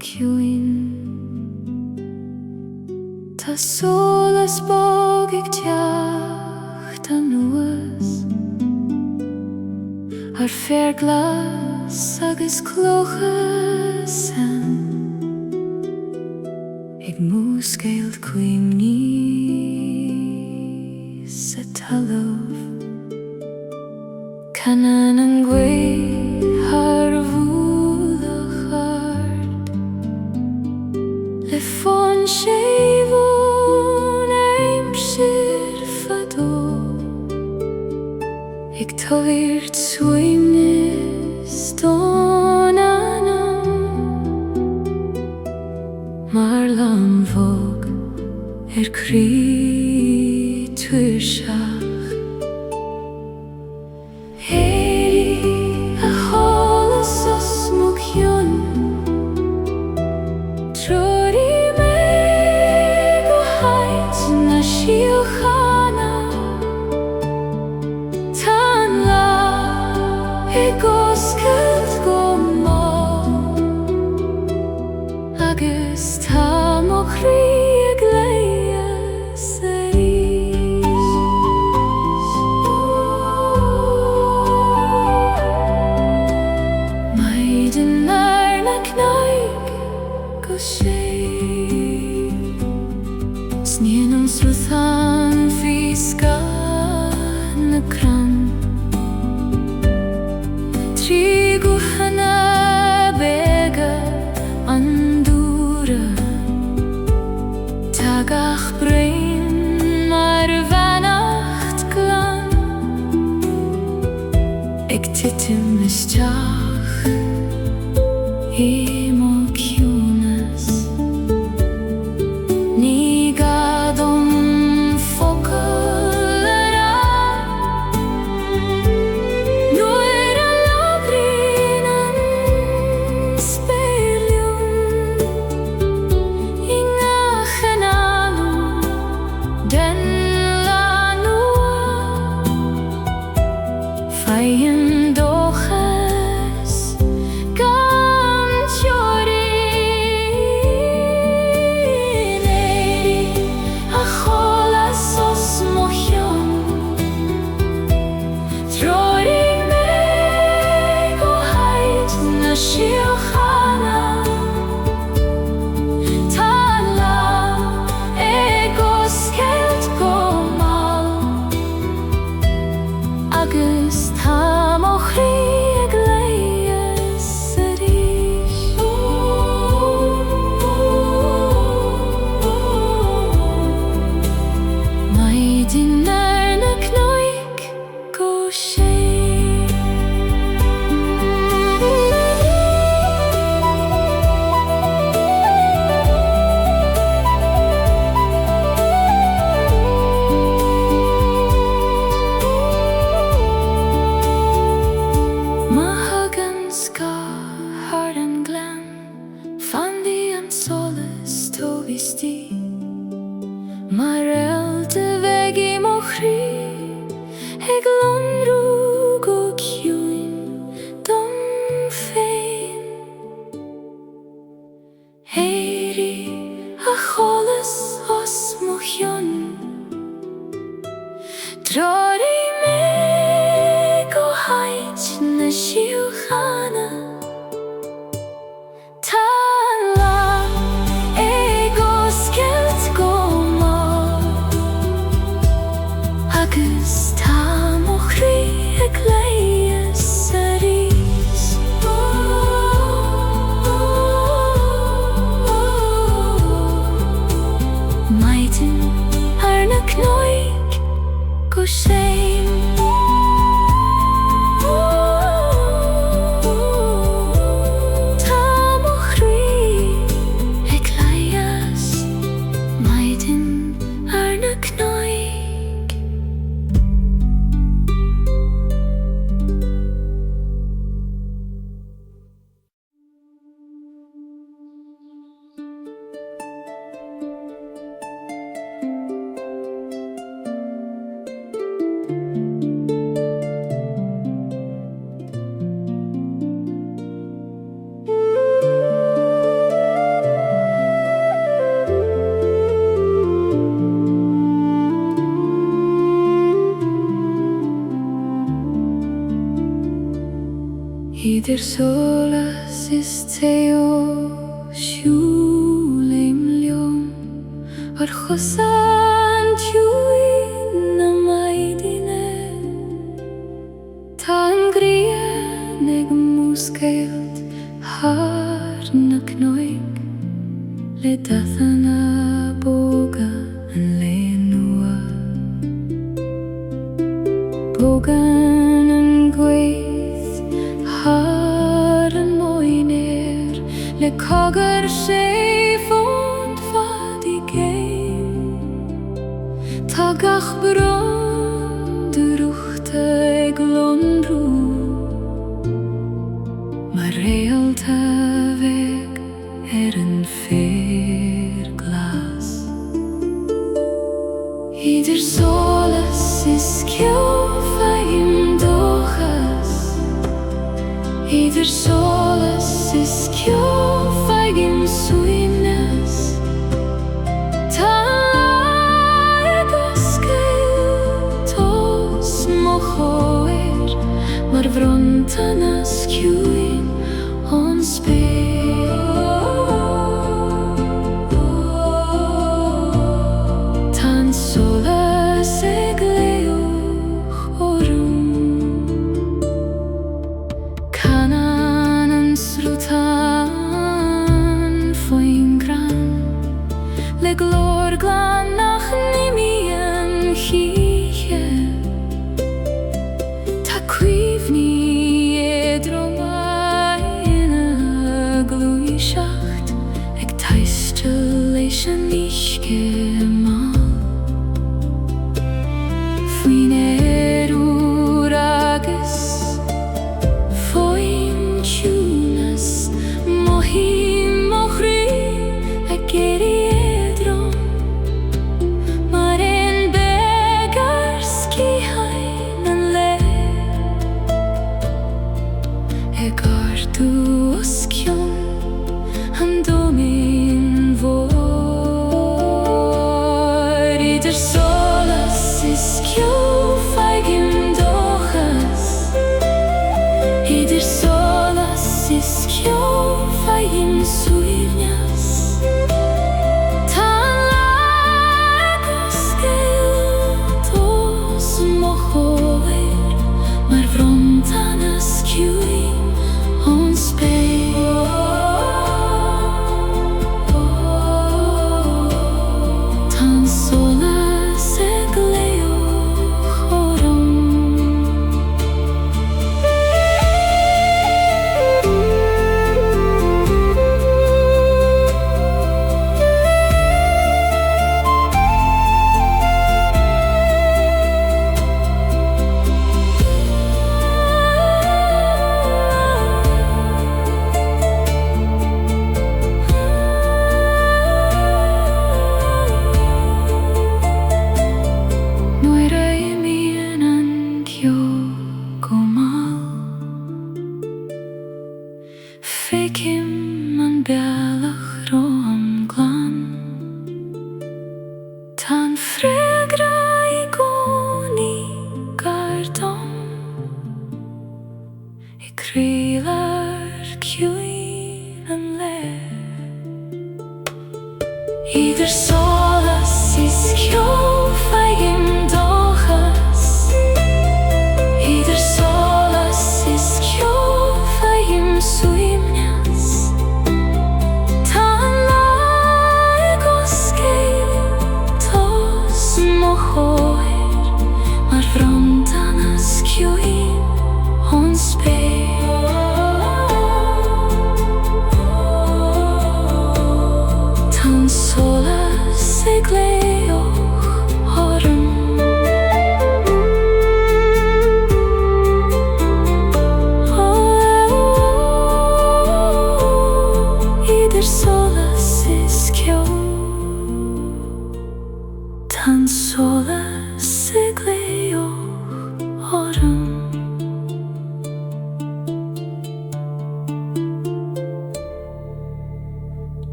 ciúin. Tá solas bog ag teacht an nuas, ar fear glas agus clochas san, ag múscéilt cuim níos sa talamh. Canan an gwaith ar bhúla chart, le fón séimhún aimsir fadó, ag tabhirt suaimhnis don anam, mar lamhóg crí tuair seach. Agus tá mo chrí ag léas arís. Maidin ar na cnaig go sé, snían an sruthan físca na cran, trí go hana bega an gach brein mar vannacht glan, ag titim isteach mo ciúnas, ní gadom focail ará, nuair a labhríonn an spéiliúin, i ngach den la nua, faighin dóchas gan teoirín. Éirí a cholas os mo cheann, treoirigh mé go haight na síochanna, agus tá mo chrí ag léas arís. Maidin ar na cnaig go sé. Harp and Gaeilge, Fandy and Solas Tovisti, Marel de Vegi Mochri, Eglanru go Ciúin, Dom Féin. Éirí a cholas os mo cheann, treoirigh mé go haight na síochanna, agus tá mo chrí ag léas arís. Idir solas is teo shulem liom Ar chosan tjuin na maidine Tangria neg muskelt har na knoig Le dathana boga an le nua Bogan an gweith har an moiner Le cogar sé fond fad I geim Tagach bron de ruchte glonru Maar realta weg an fair glas Idir solas is kjofagim dochas Idir solas is kjofagim suimnes Tos mochoer Mar vrontanas kjuin on Tan solas egleuch orum Kanan srutan foin gran Le glor glan nach nimien chiche Ta cuivni Eg teistel leis an ischke mal Fuin agus Foin tjunas Mohim mochri ag geri edron Mar en begarski hain an le Eg ardu oskion Han domin vor Idir solas is kjofagim dochas Idir solas is kjofagim suivnias Tan lagos geltos mochoer Mar vrontanas kjuin on Fekim an bealach rom glan Tan fregra I goni gardom I krilar kjuin an le Idir solas is kjofagim dochas Idir solas is kjofagim suimnias Tan lagos geltos mochoer Mar vrontanas kjuin on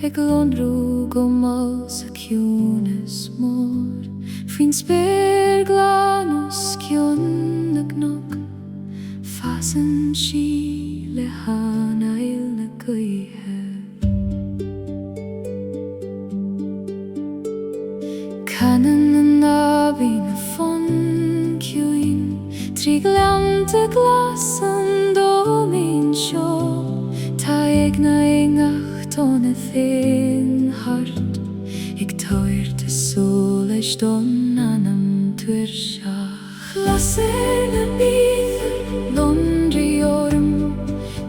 ag lonrú go mal sa ciúnas mór fin spéir glanús ciún na gnóc fasan sí le hanail na gaithe canan na nábí na fun ciúin trí gleanta glasan dómín seo tá ag na ingacht ón a féin hart ag táir de sól leis don anam tuair seach lasir na bíomhar londrí orm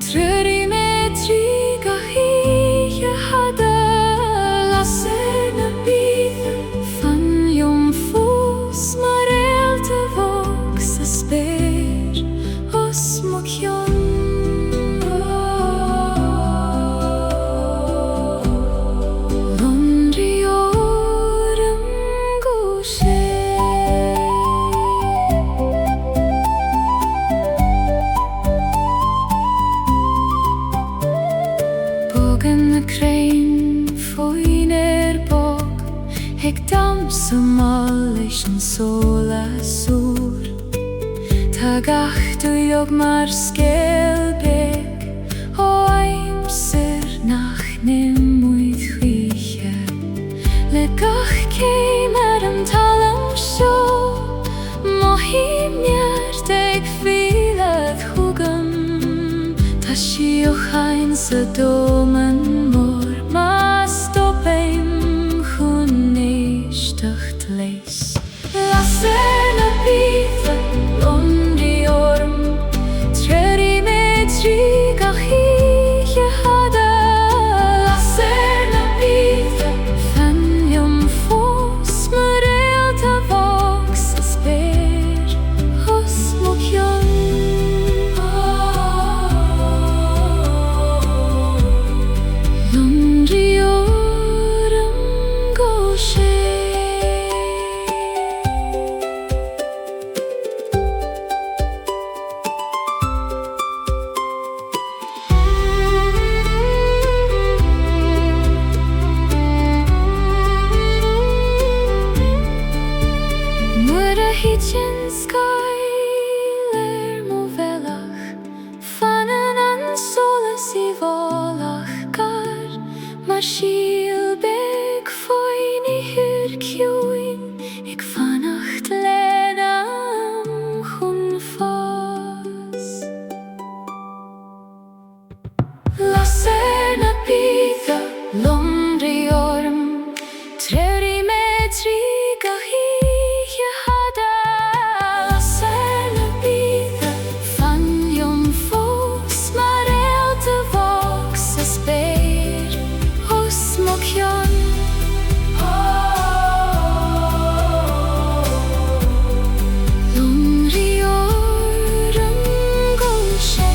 truirí mé trí gaithí hada lasir na bíomhar fan liom fós mar réalta bhog sa spéir os mo cion ag damsa mal leis an sóla súr tá gachtú jog mar scéalbéag ó aimsir nach nimmuid chuiche le gach céim ar an talam seo má híimneart ag fílead chugan tá sí ó chain sa dóman mór más dópaim leis lasir na bíomhar londrí orm truirí mé trí gaithí hada lasir na bíomhar fan liom fós mar réalta bhog sa spéir os mo cion londrí orm go sé síl beg foin I hur ciúin ag fannacht lenam chun fás lasir na bíomhar londrí orm truirí mé trí gaithí hada lasir na bíomhar fan liom fós mar réalta bhog sa spéir mo cion londrí orm go sé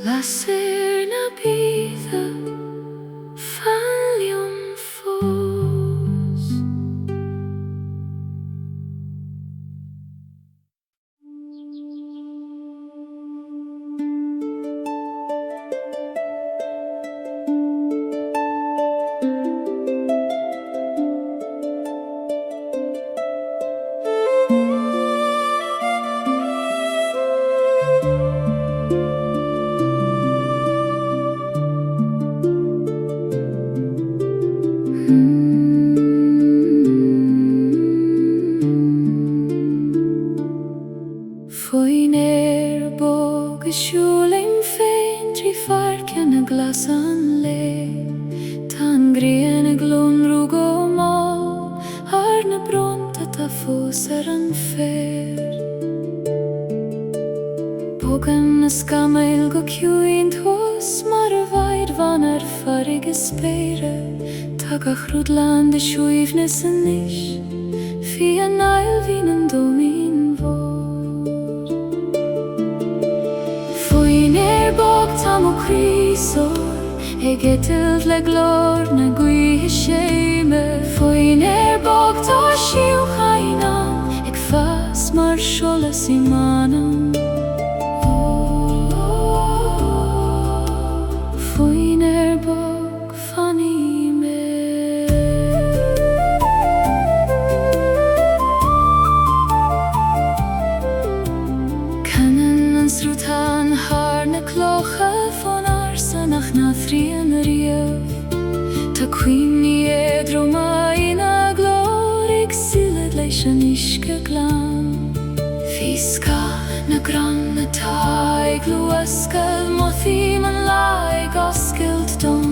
lasir na bíomhar fan liom fós Foin bóg a siúlim féin trí farcen a glasan le Tá grian a glónrú go má ar na bronta tá fós ar an fér Bógan na scamail go ciúin thos mar a farige spére Tag a chrúdlan de shuivne san nish Fi an ail vín an domin vor Foin bog tam o chrysor Gettild le glor na gwi shame Foin bog ta shiu chainan Eg fas mar shola simanan Foin bog fanny me Canan an srutan har na clocha von arsanach na thrian rief Ta quimni edroma ina glorig siled leishan iske glan Fiska na gran na taig luaskal mothi man laig oskild don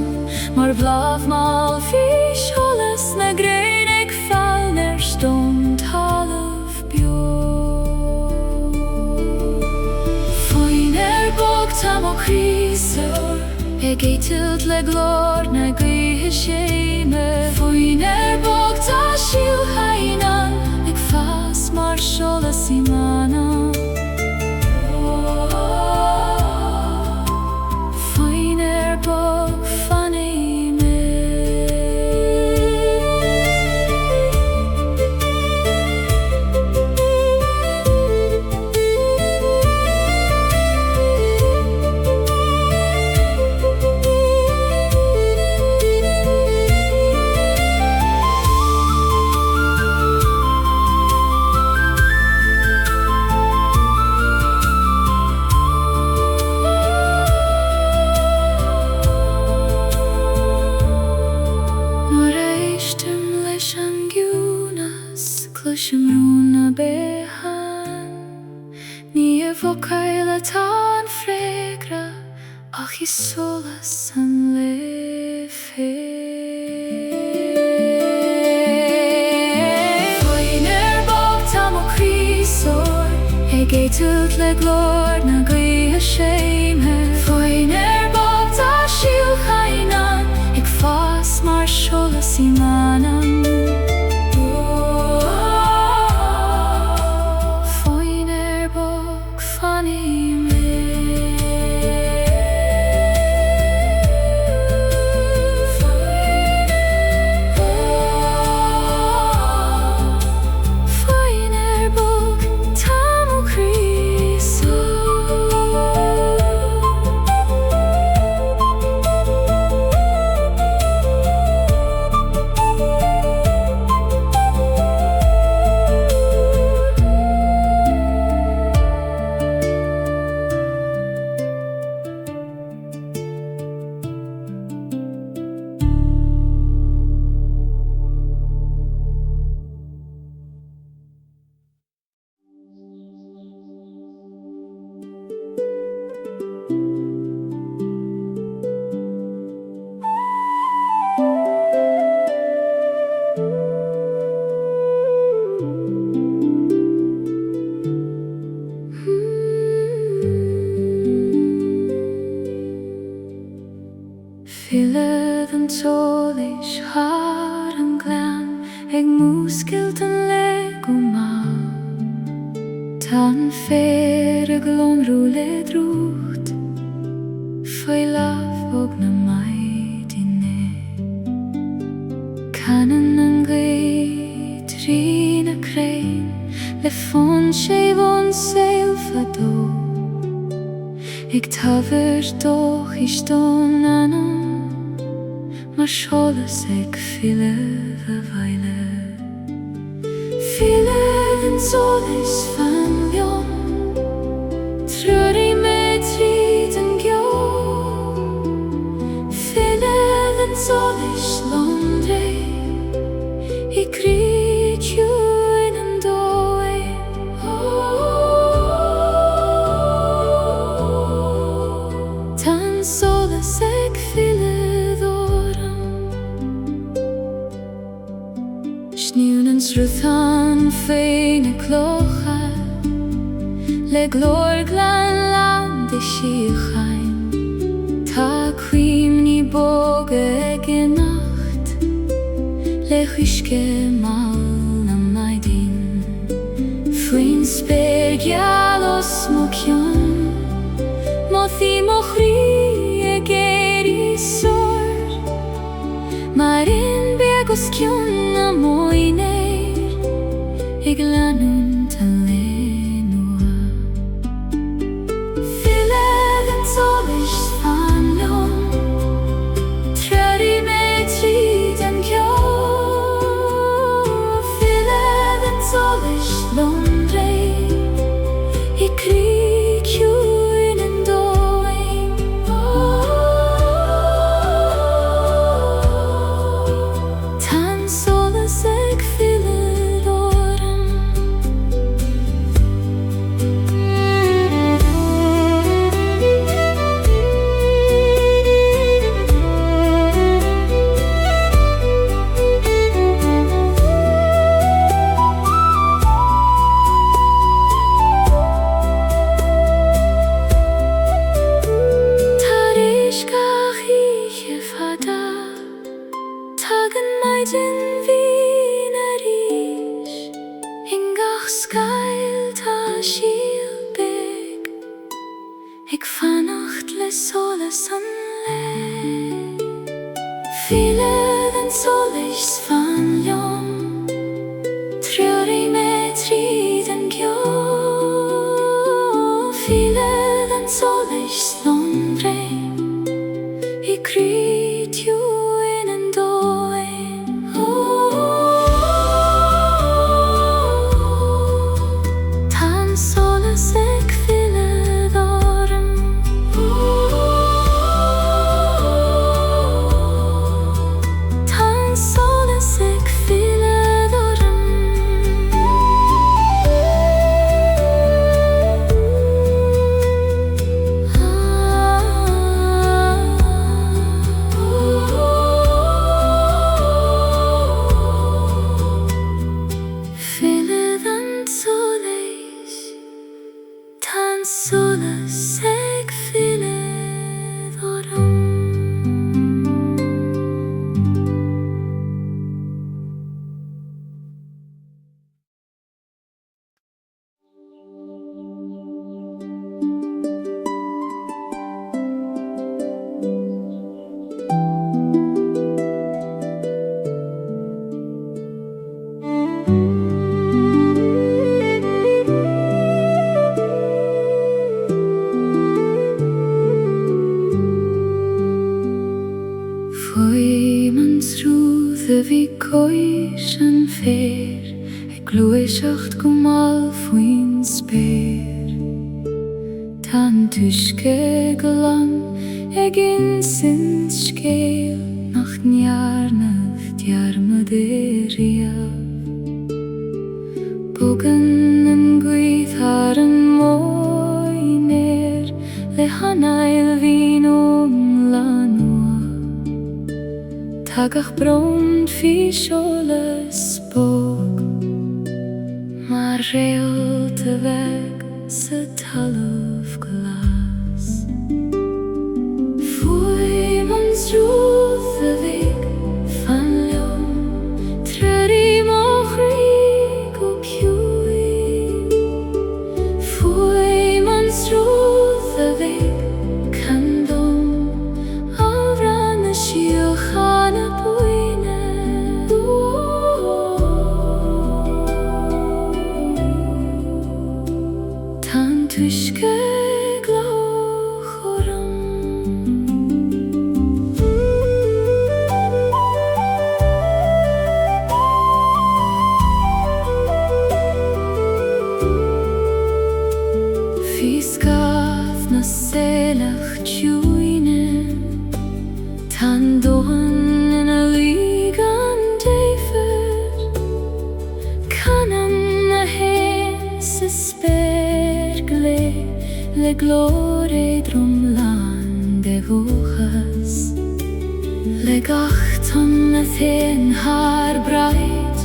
Mar blav mal fish holes na grein eg fall ner stond halv bjor Foin bog tam o chrysor Gettild le glor na gwi shame Foin bog ta shiu hainan Eg fas mar shola simanan Foin bog fanny me Clushim runa behan Ni evocaila tan fregra Ach I solas an lefe Foin bog tam o chrysor Gettild le glor na gwi shame Foin bog ta shiu hainan Eg fas mar shola simanan Filled an tolish har an glan Eg muskilt an lego ma Tan fer a glon rule drucht Foi lav og na maidine Canan an gwe trina crein Le fon she von seilfado Eg taver doch I ston anon Mar sholas eg fille veile Fille den solis fan bjon Trur I med triden gjo Fille den solis londre I grit jo innan doe Tan solas eg fille Sniunens ruthan fein clocha Le glor glan land I shichain Ta quim ni bog ruhige Nacht, le huske mal na majdin. Fuin spergialos mokjon, mothi mochri egeri sor. Maar in begos kjon na moiner, ik lanun ten lenua. Fileden solish van lom, treri me triden kjo. Fileden solish lomre, ik krik ju in en doing. Tan solas ek filed oren. Tagen meiden vinerish, ingach skeil ta shielbeg. Ik vannacht le soles an le. Fileden solis van jom, truri me triden gjo. Fileden solis lombre, ik krit ju in en doing. Tan solas ek filed oren. Tan solas ek filed oren. Fileden solis, tan solas ek filed oren. Foi man soothe vi koish an fer, ek gloeishacht gumal fuin sper. Tan tuske glan, ek in sins skeel, nach njarnaft jarme deria. Bogen en gwyth har en moiner, le hanail vin lanua. Tagach brond fi sholes bog, maar reelte weg se taluf glas. Fui man soothe vig van lom, treri mochrig op jui. Fui man soothe vig kan dom, avran shiochana puine. Tan tuske glochoram. Fiskaf na selach tjuine, tan dohan in a ligan defer. Kanan na hese spergle, le glore drumlande vochas. Le gachton na thin har breit,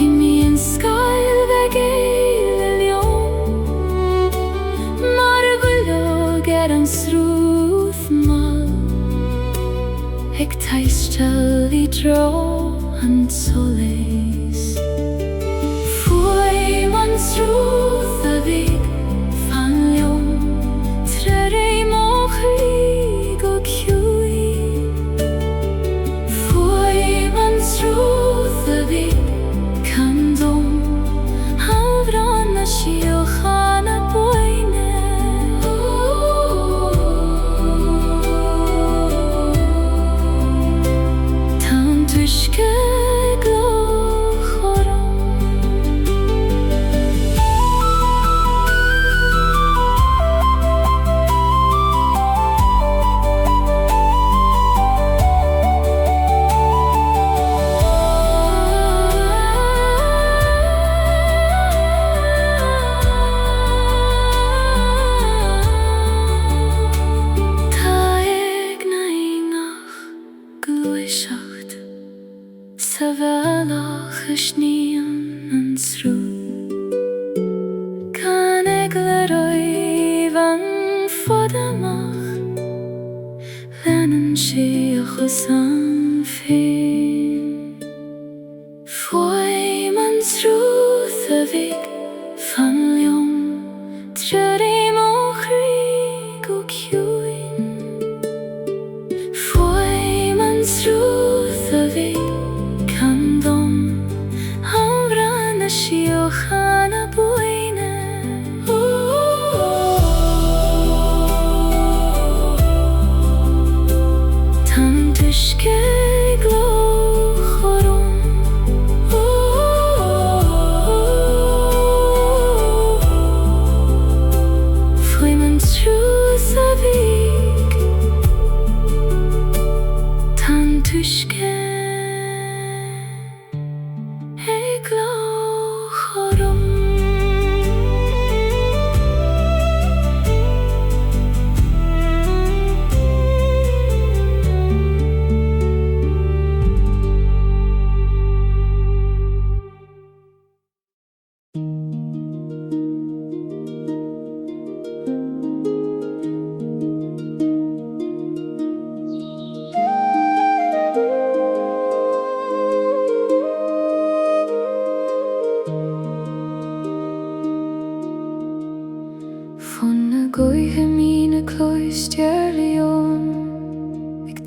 i min skyl vegele lion. Mar gullo geran sruth mal, ag taistil I dro an solis. Foi man soothe a bhig fan leom, tre mo chrig o ciúin. Foi man soothe a bhig can dom, havran na siochan a boine. Tan tuishke sa bhealach is níon an srú. Can ag le roimh an fud amach, leanan si a chus an féin. Foi man soothe a bhig fan leom, tre mo chrig o ciúin. Foi man soothe a bhig siochan a boine. Tan tuishke glochorum. Foi man soothe a bhig, tan tuishke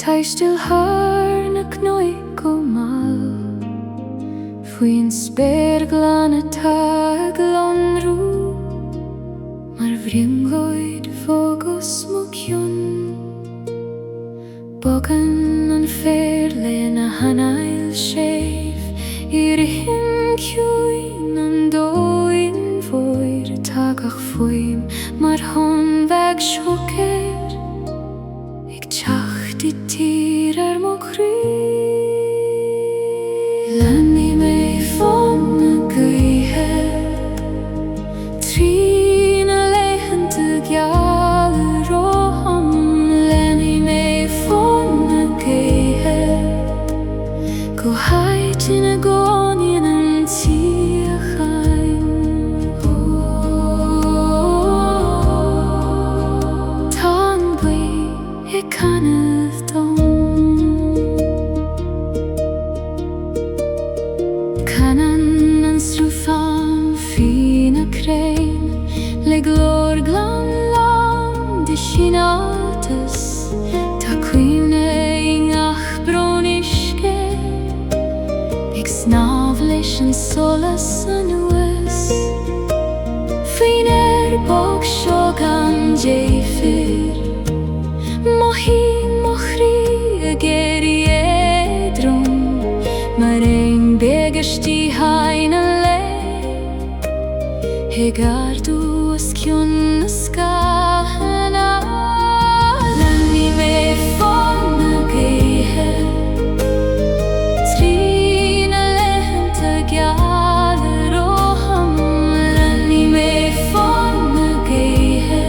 taistil haar na knoig o mal. Fuin sperglan a tag lonrú, mar vriengoid fogos mucion. Bogan an fairle na hanail séf, ir hin ciúin an dóin foir tagach fuim, mar hon veg sjoker. Di tírar mo chrí. Lenni mé fan a gaeilge, trína leichant a gealar ó ham. Lenni mé fan a gaeilge, go haitin a gcónaíonn an tíochain. Tá an buí I canna le glor glan lam de sinatas, ta cuine ingach broniske, ag snav leis an solas an uas. Fin bog seo gan déifir, mo hí mo chrí a géri édrom, mar ein begastí hain a le. Hegardu as cion na scana. Lenni mé fan a gaeilge, trína leichant a gealar ó ham. Lenni mé fan a gaeilge,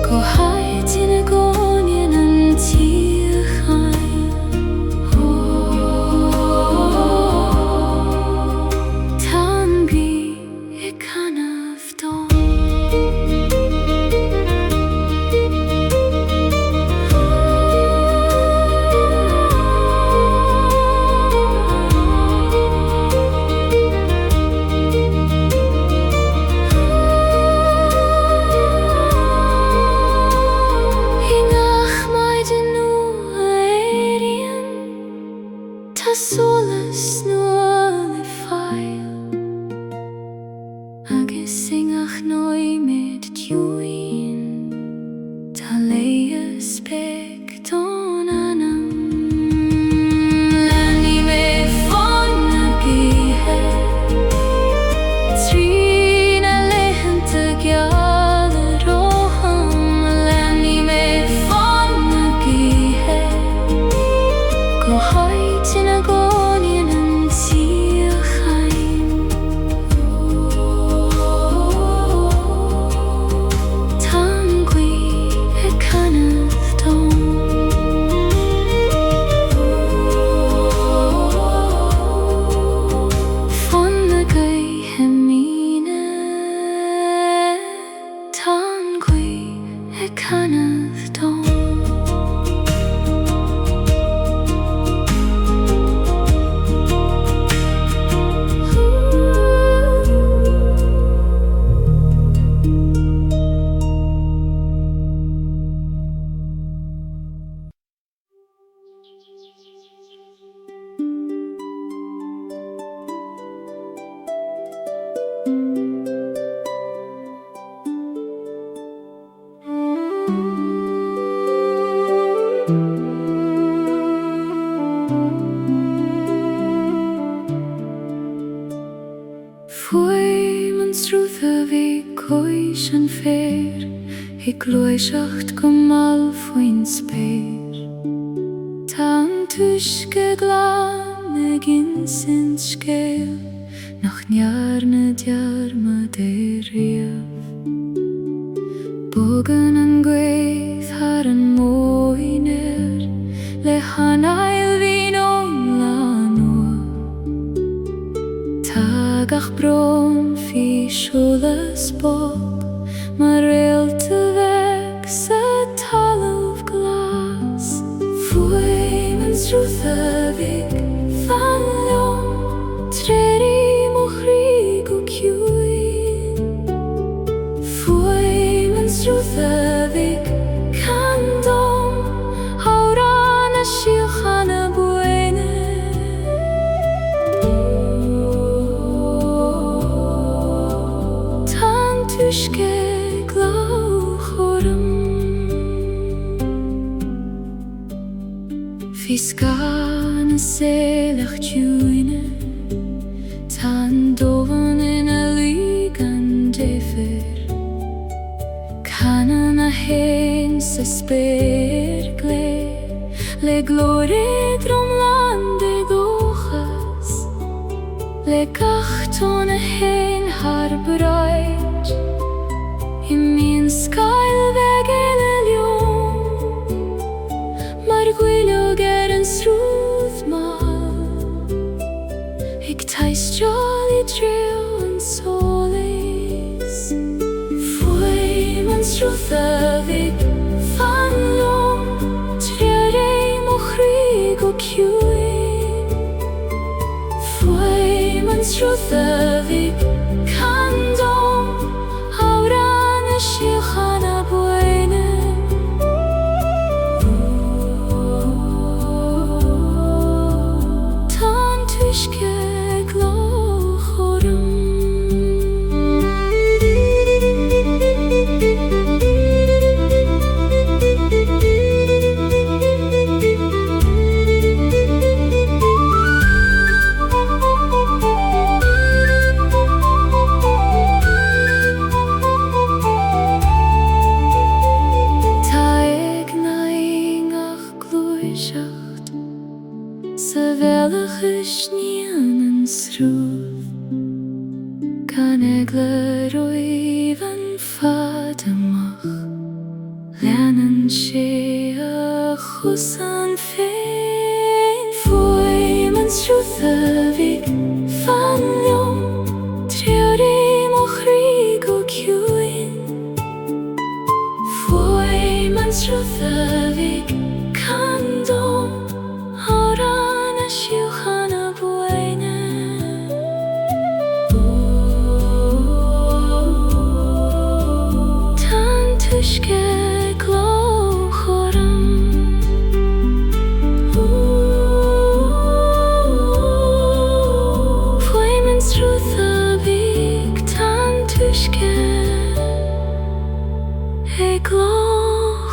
go haitin a gcónaíonn an tíochain. Tá an bhí I canna respecton anam. Lani me fonna gihe, trina lehente gyale roham. Lani me fonna gihe, go heitin agonien en zielchaim. Tangui e canaf dom. Fonna gaeilge mine, tangui e canaf dom. Foi mijn soothe wie kois en fair. Ik loisacht gomal foin speer. Tan tuske glane ginsint skeel. Nach njarne djarme de rev. Bogen en gweith har en moiner. Le hanail vino lanor. Tagach bron fi schules bob. Maar reelte weg se tal of glas. Foi mijn soothe vik van lom. Treri mochrig og kjuin. Foi mijn soothe vik kan dom. Haurana shilchana buene. Tan tuske Fiskane selach tjuine. Tan doven in a ligan defer. Kanan a hen se spergle. Le glore drom lande dochas. Le gachton a hen har breit. I min skail vegele ljon. Mar gwylog en soothe mal. Ik teist jolly drill en solis. Foi mijn soothe vik van lom. Treri mochrig og kjuin. Foi mijn soothe vik kan dom. Haurana shilchana buene. Kan egle roiven fademach. Lernen she a chusan fein. Foi mijn soothe vik van lom. Treri mochrig og kjuin. Foi mijn soothe vik kan dom. Haurana shilchana buene. Hey, glow,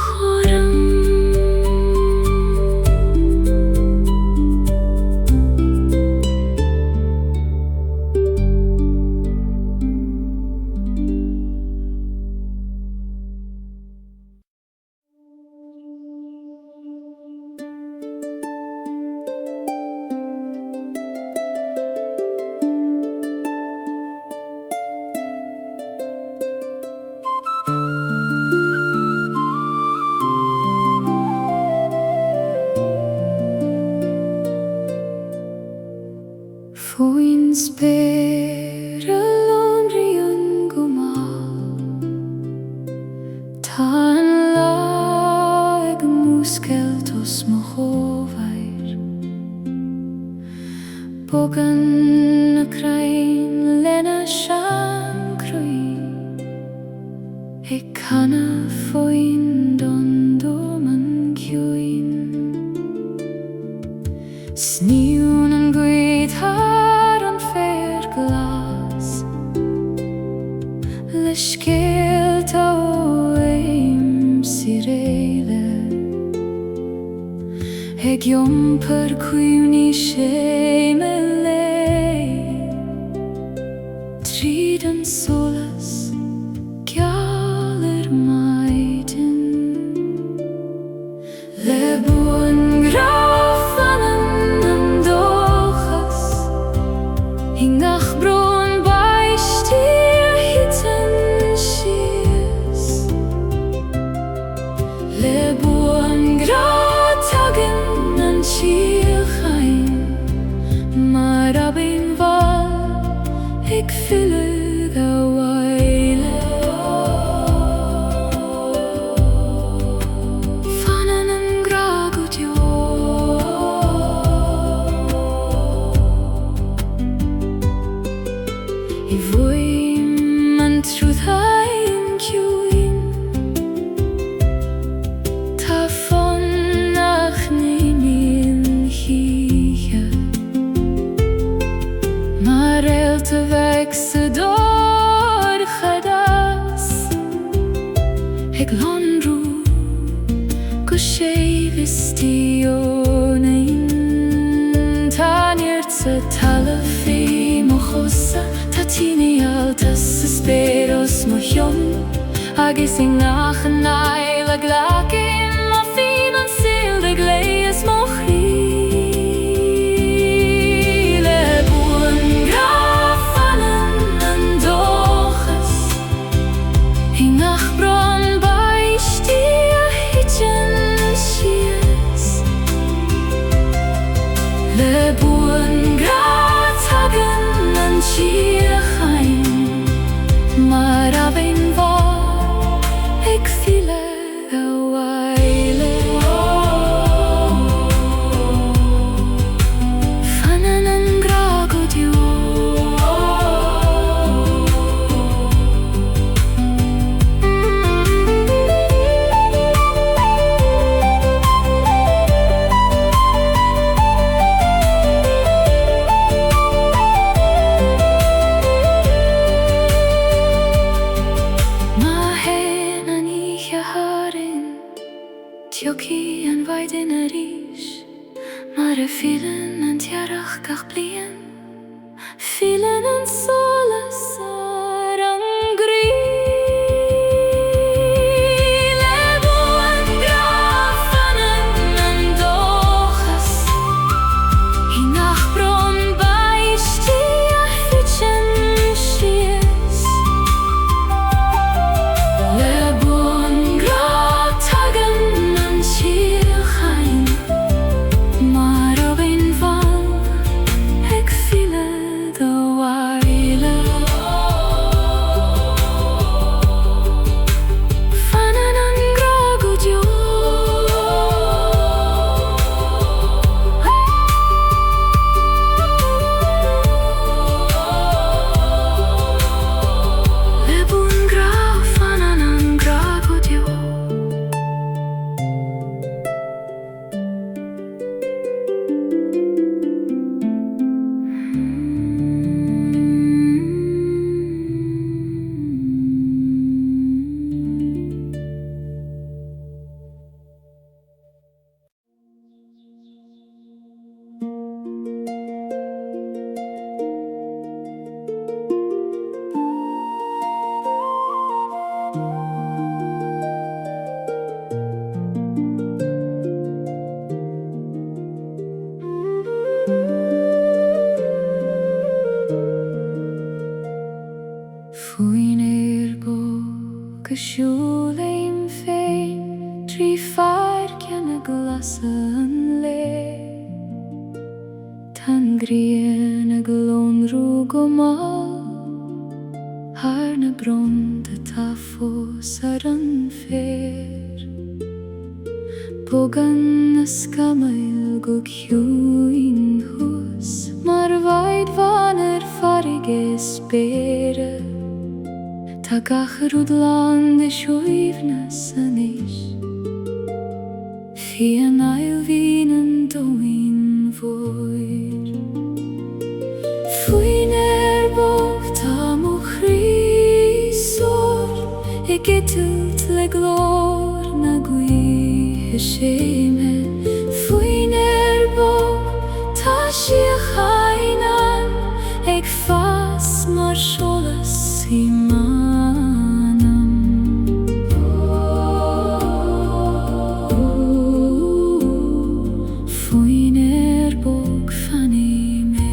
Bogan na crain lena shan crui e cana foin don dorman cuin sniwn yn gweithar an fair glas Lysgil ta oim sireile Eg jomper cwni shame Trídan solas gjalir maidin Le buan grafanen an dochas Hingach broan beistir hitten sies Le buan gratagen an sielchain Maar abin val Ik fylle the waile Fanen en gragot jo I voim an trúdhain kjuin Ta fonnach min hige Maar te växa door chadas Ik lonru Gushe vistionein Tanirtse talafi mochosa Tatini altas esperos mojon Agising nachanai la glakin Mofin an sil de glees mochi Le buan gratagen an sielchain Maar abin val Ik fylle a waile Fanen en gragot jo Tjoki en weiden rish Maar vielen en tjarach gach blien Vielen en solas arangri Le buan grafanen en dochas Hinach bron beistia hitchen shies Le buan gratagen sielchain Maar abin val Ik fylle the waile Fanen an gragot jo Le buan grafanen an gragot jo Fuin bog sjoleim fein Drie varken glassen le Tan griene glon rugomal Harne bronde tafo saran fer Bogan skamail go kjuin hus mar vaid vaner farige spere ta gachrúd lande shuivnas anish Fian ail vinen doin voir Fuin bog tam o Chrisor getult le glor na gui sheme Fuin bog ta shiachainan eg fas mar sholas imanam Fuin bog fanime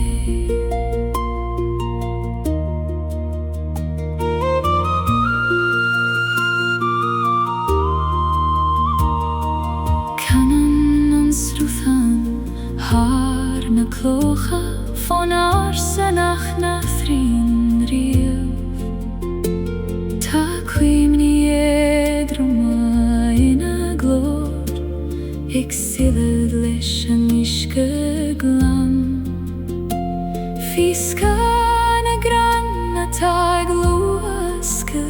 Har na clocha von arsenach na thrin riel Ta quim ni edroma in a glor Ik siled leis an iske glam Fiska na gran na tag luaske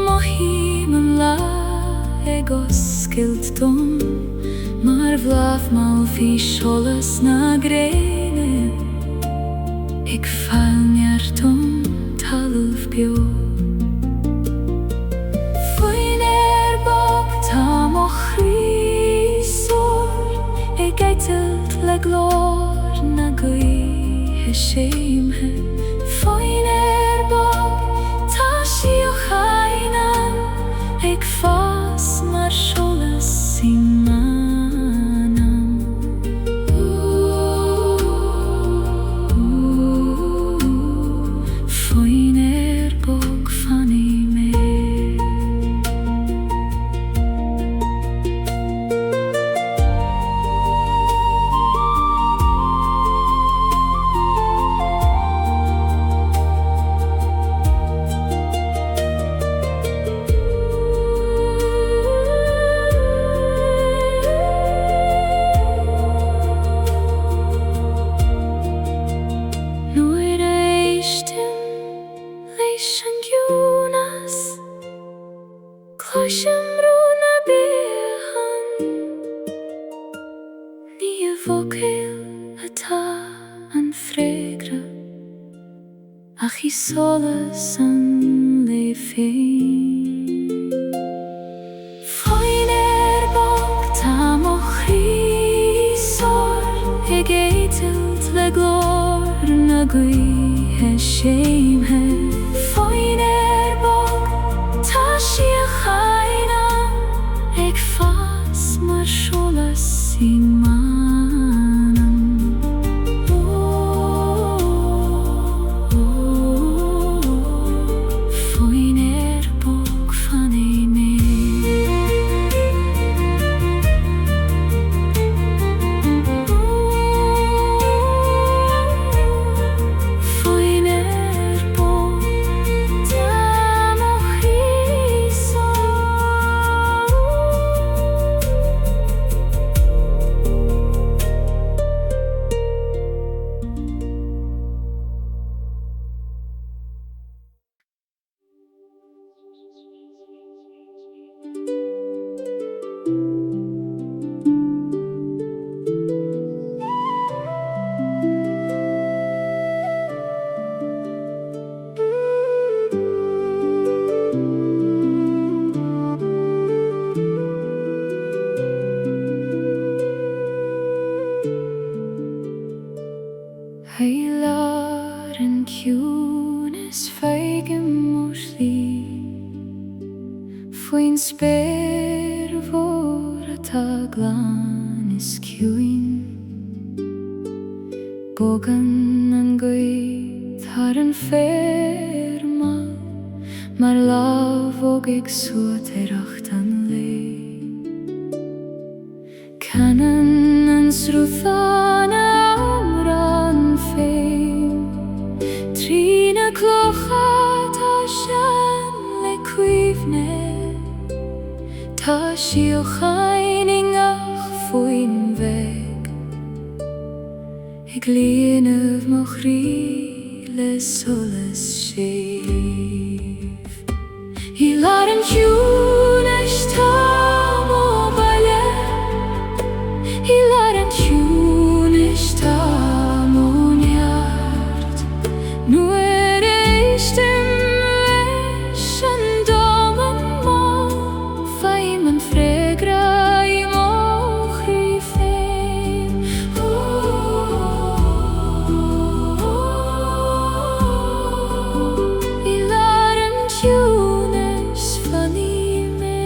Mohim an la egoskilt dom Mar vlaf mal fi sholas na grene Ik fall njartom talv bio Fuin bog tam o Chrisor Ik eitelt le glor na gui heshemhe Fuin bog ta shiachainan Ik fas mar sholas iman Shimruna behan Ni vokel ata an fregra Ach I solas an le fein Fuin bog tam o Chrisor Ik eitelt le glor na gui heshemhe Fuin bog ta shiachainan Ik fas mar sholas imanam Fuin bog fanime Fuin bog tam o Chrisor Heilar en kunis feigem morsli Fuin sper vor ataglan is kuin Bogan an gui thar an fermal Mar lav og eg suat eracht an le Canan an sruthana amran fein Trina clocha ta shan le cuivne Ta shiocchaining ach fuin weg Ik leef nog riles alles scheef. Hilar en tjune stamo balje. Hilar en tjune stamo njart. Nu ik stem weschen domen mo. Faimen fregra i mo grifeen. Hilar en tjune svani me.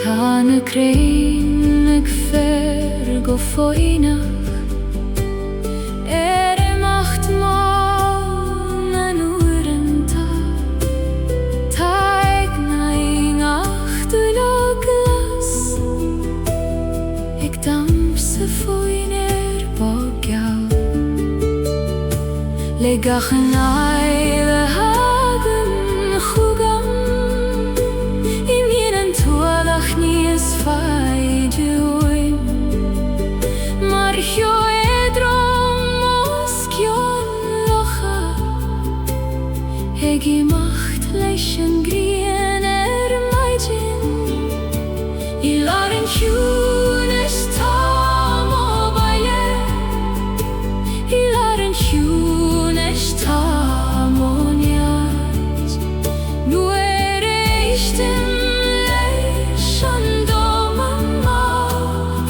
Tane krein ik vergo foina. Macht man uren ta. Taik naing achterlaglas. Ik damse foiner bogjau. Legachen eile hagen chugam. In jenen tualach nies feide oin. Maar Egi macht leischen grien meidjen. Hilar en tjune stamo balje. Hilar en tjune stamo njart. Nu ik stem leischen domen ma.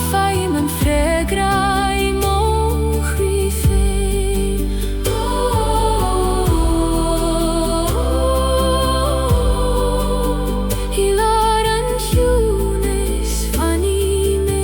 Faimen fregra i mo grifeen. Hilar en tjune svani me.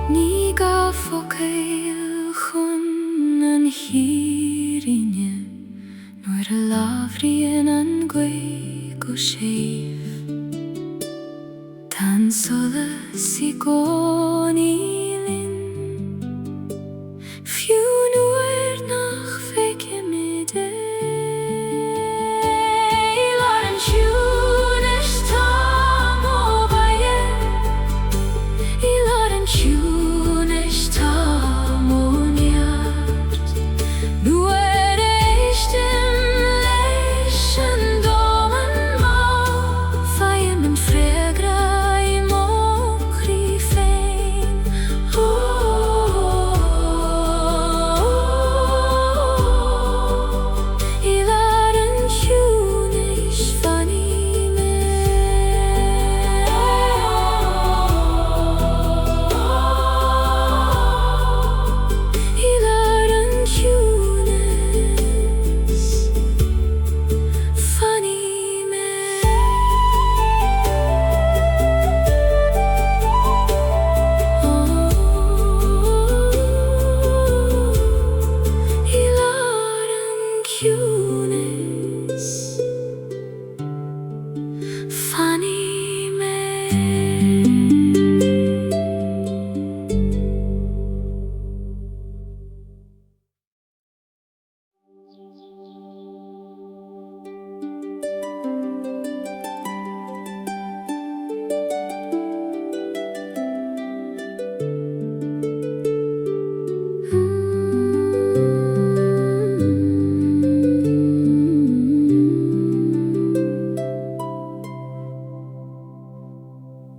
Ni gaf ook heel gewoon en hierin. Noor lavrien en gweg o scheef. Dan zolle sigon ilin. Fju noor nach veke midde. Hilar en tjune stamo balje. Hilar en tjune stamo njart. Nu ik stem leischen domen ma. Faimen fregra i mo grifeen. Hilar en tjune svani me. Hilar en tjune svani me. Hilar en tjune svani me.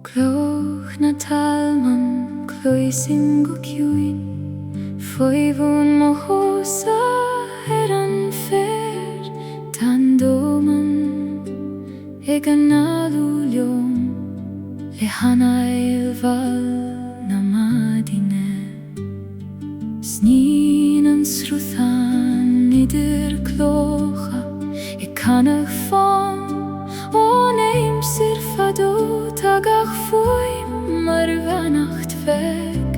Cloch na talman, cloising go kjuin. Foi von mo hosa an fer. Tan domen eganadu ljom. Lehana ilval na madine. Sninen sruthan ider klocha. Ik kan er van. O neem sirfado tagach foi mar vanacht weg.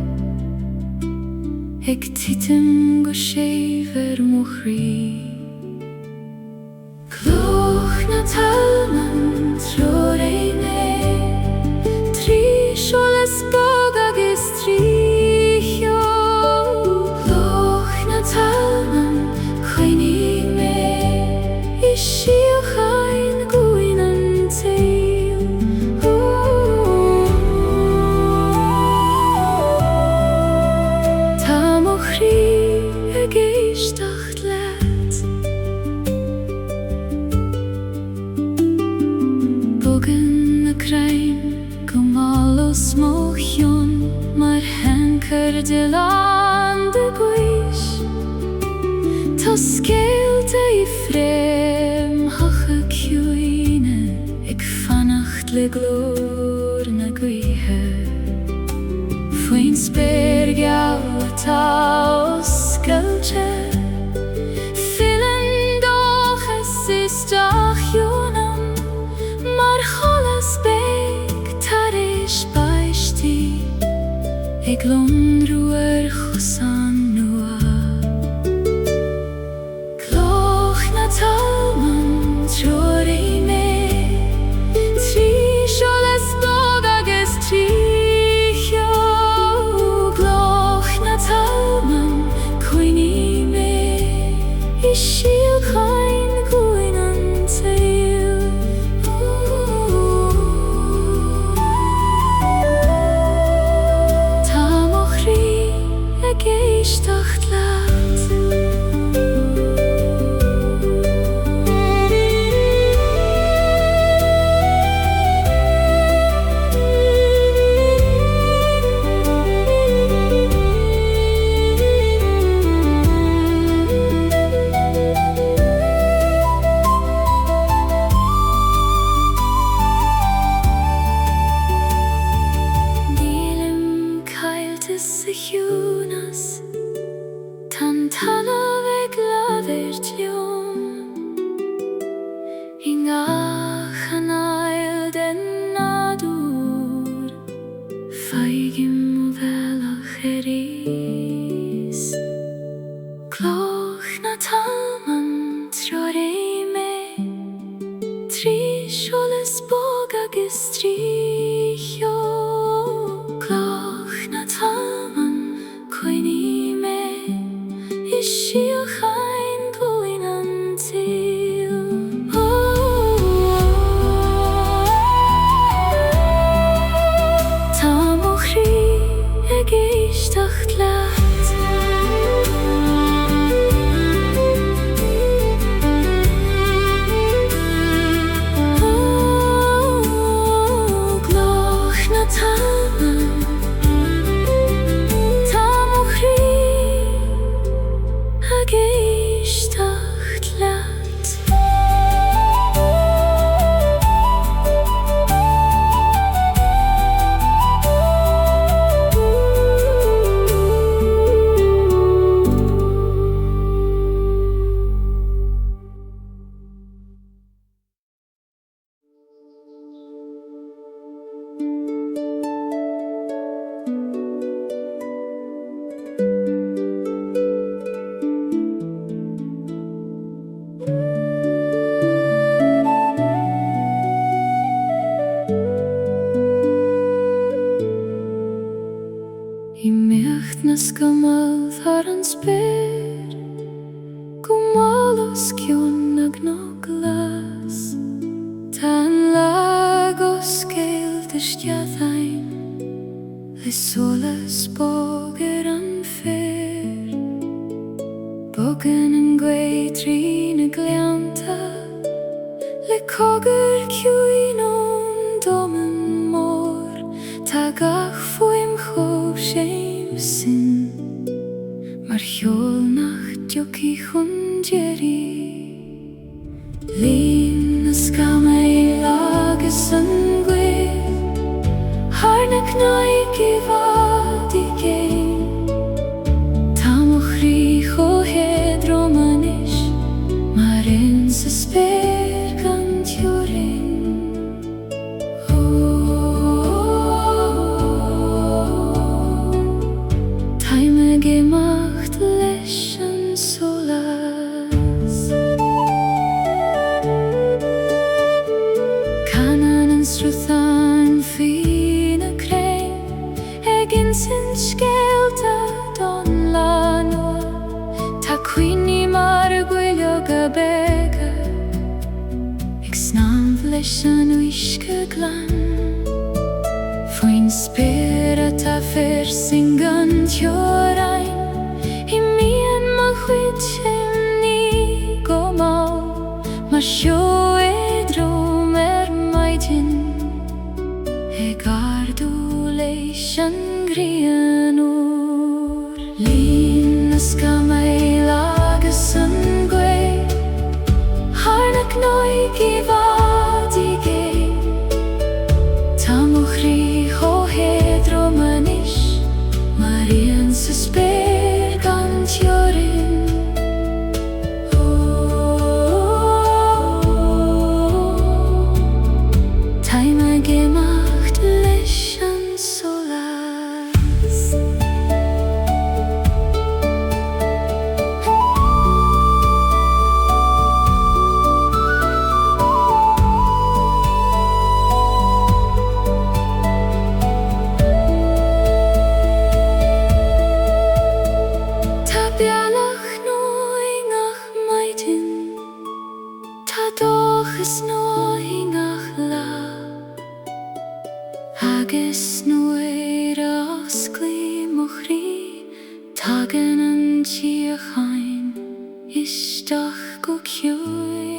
ag titim go séver mo chrí. Cloch na talman tror é né, trí solas bog agus trío. Cloch na talman chuoine mé, is síl chain gúin an tail. Tá mo chrí ag éisteacht leat, bogan na crain go málos mo chion, mar hankar de lan de gwis. Tá scéalta I frém hacha ciúine ag fannacht le glór na gwithe. Faoin spéir geall atá ó scailse, filean dóchas isteach dúnam, mar cholas beag tar éis baistí ag lonrúar chosan nua. Cloch na talman tror é mé, trí solas bog agus trío. Cloch na talman chuoine mé, is síl chain gúin an tail. Tá mo chrí ag éisteacht leat, dílim cailtas sa chiúnas, tan tanmh ag labhairt liom. I ngach an ail den nadúr, feigim mo bhealach éis. Cloch na talman tror é mé, trí solas bog agus trío. Cloch na talman chuoine mé, is síl chain gúin an tail. Tá mo chrí ag éisteacht leat, cloch na talman, tá mo chrí ag éisteacht leat. I meacht na scamal thar an spéir, go málos ciúin ag nó glas. Tá an lag ó scéalta isteathain, le solas bog an fér. Bogan an gwaitrí na glianta, le cogur ciúin ón doman mór. Tá gach foim chob séim sin, mar cheol nach dioci chun deirí. Lín na scamail agus an gwail, thar na cnaig I bhfad I céin. Tá mo chrí cho héad romanis, mar in sa spéir gan teorin. Taimige mar leis an uisce glan. Foin spirit a fer singan tiorain, I mian ma chwyd ni go mau, ma sio edrom maidin, e gardu leis an grianur. Luminous gamay lagas an gwe, harnak noi givadige, tamuchri ho hedromanish, Marian susper gantiorin. Taima gemacht leis an solas. Is noingach la, agus nueras glimochri, tagen an tiachain, istach go cui.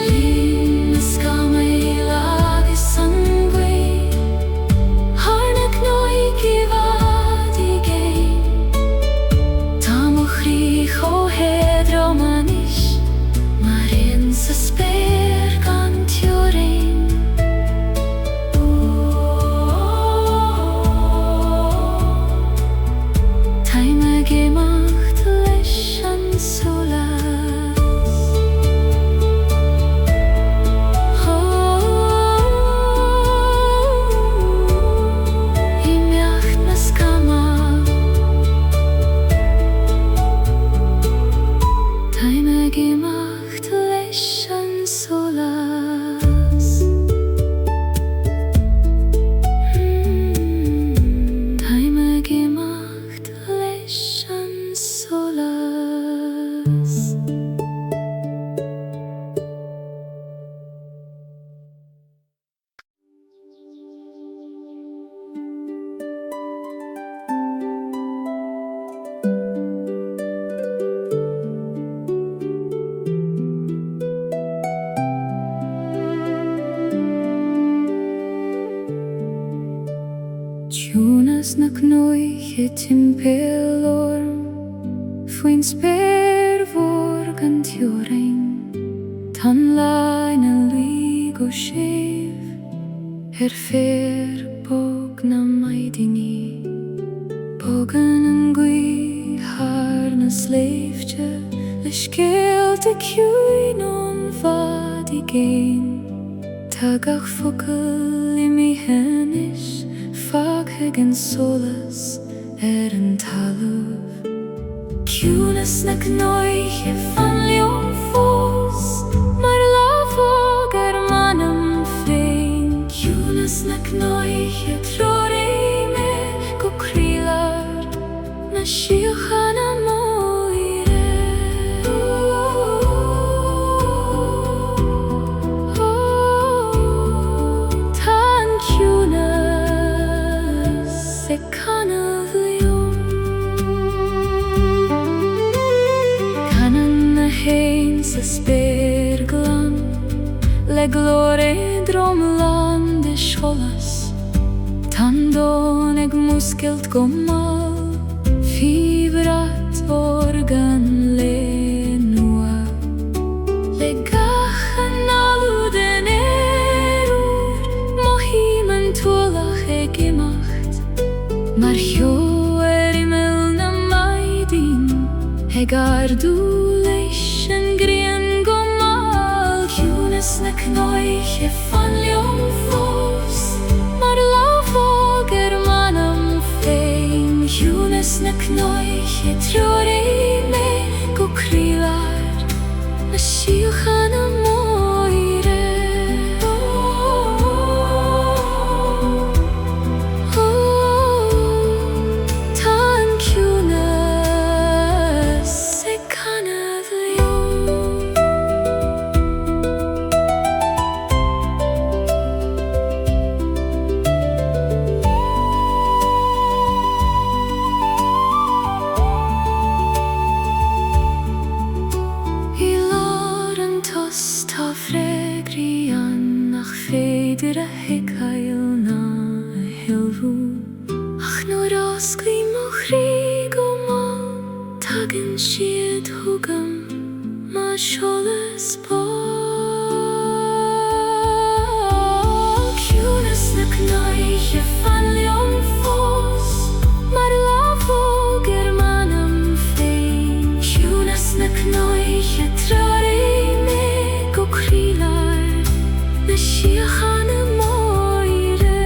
Luminous gamay lagas an gwe, harnak noi givadige, tamuchri cho hedromanish, Marian susper gantiorin. Taima gemacht leis an solas. I meacht na skama, Taima gemacht leis an solas. Taima gemacht leis an solas. Tunas na knoiche timpelorm, foin sper vor gantioring, tan lain a lui go shev, fer bog na maidini, bogan an gui har na sleifte, leis Gaelte cui non vadigein, tagach focal I mi hennis, fag hegen solas an talv. Cunas na knoiche van leon fos, mar lavog manam fein. Cunas na knoiche trori me go krilar, na shiochan a moire. Tan cunas se canavlium, canan na hein sa sperglan, le glore dromlan de scholas, tandon eg muskelt gomal, fibrat organ le nua, le gachan aluden erur, mohimen tuolach e gemacht, mar hjo imel na maidin, e gardu leis an grian gomal. Cunas na knoiche van leon fos, mar lavog manam fein. Cunas na knoiche trori me go krilar, na shiochan a moire. Tan cunas se canavlium. hagen siad hugam ma sholas bog Cunas na cnoige fan leon fos mar lavo germanam fein Cunas na cnoige trare me go krilar na shiachana moire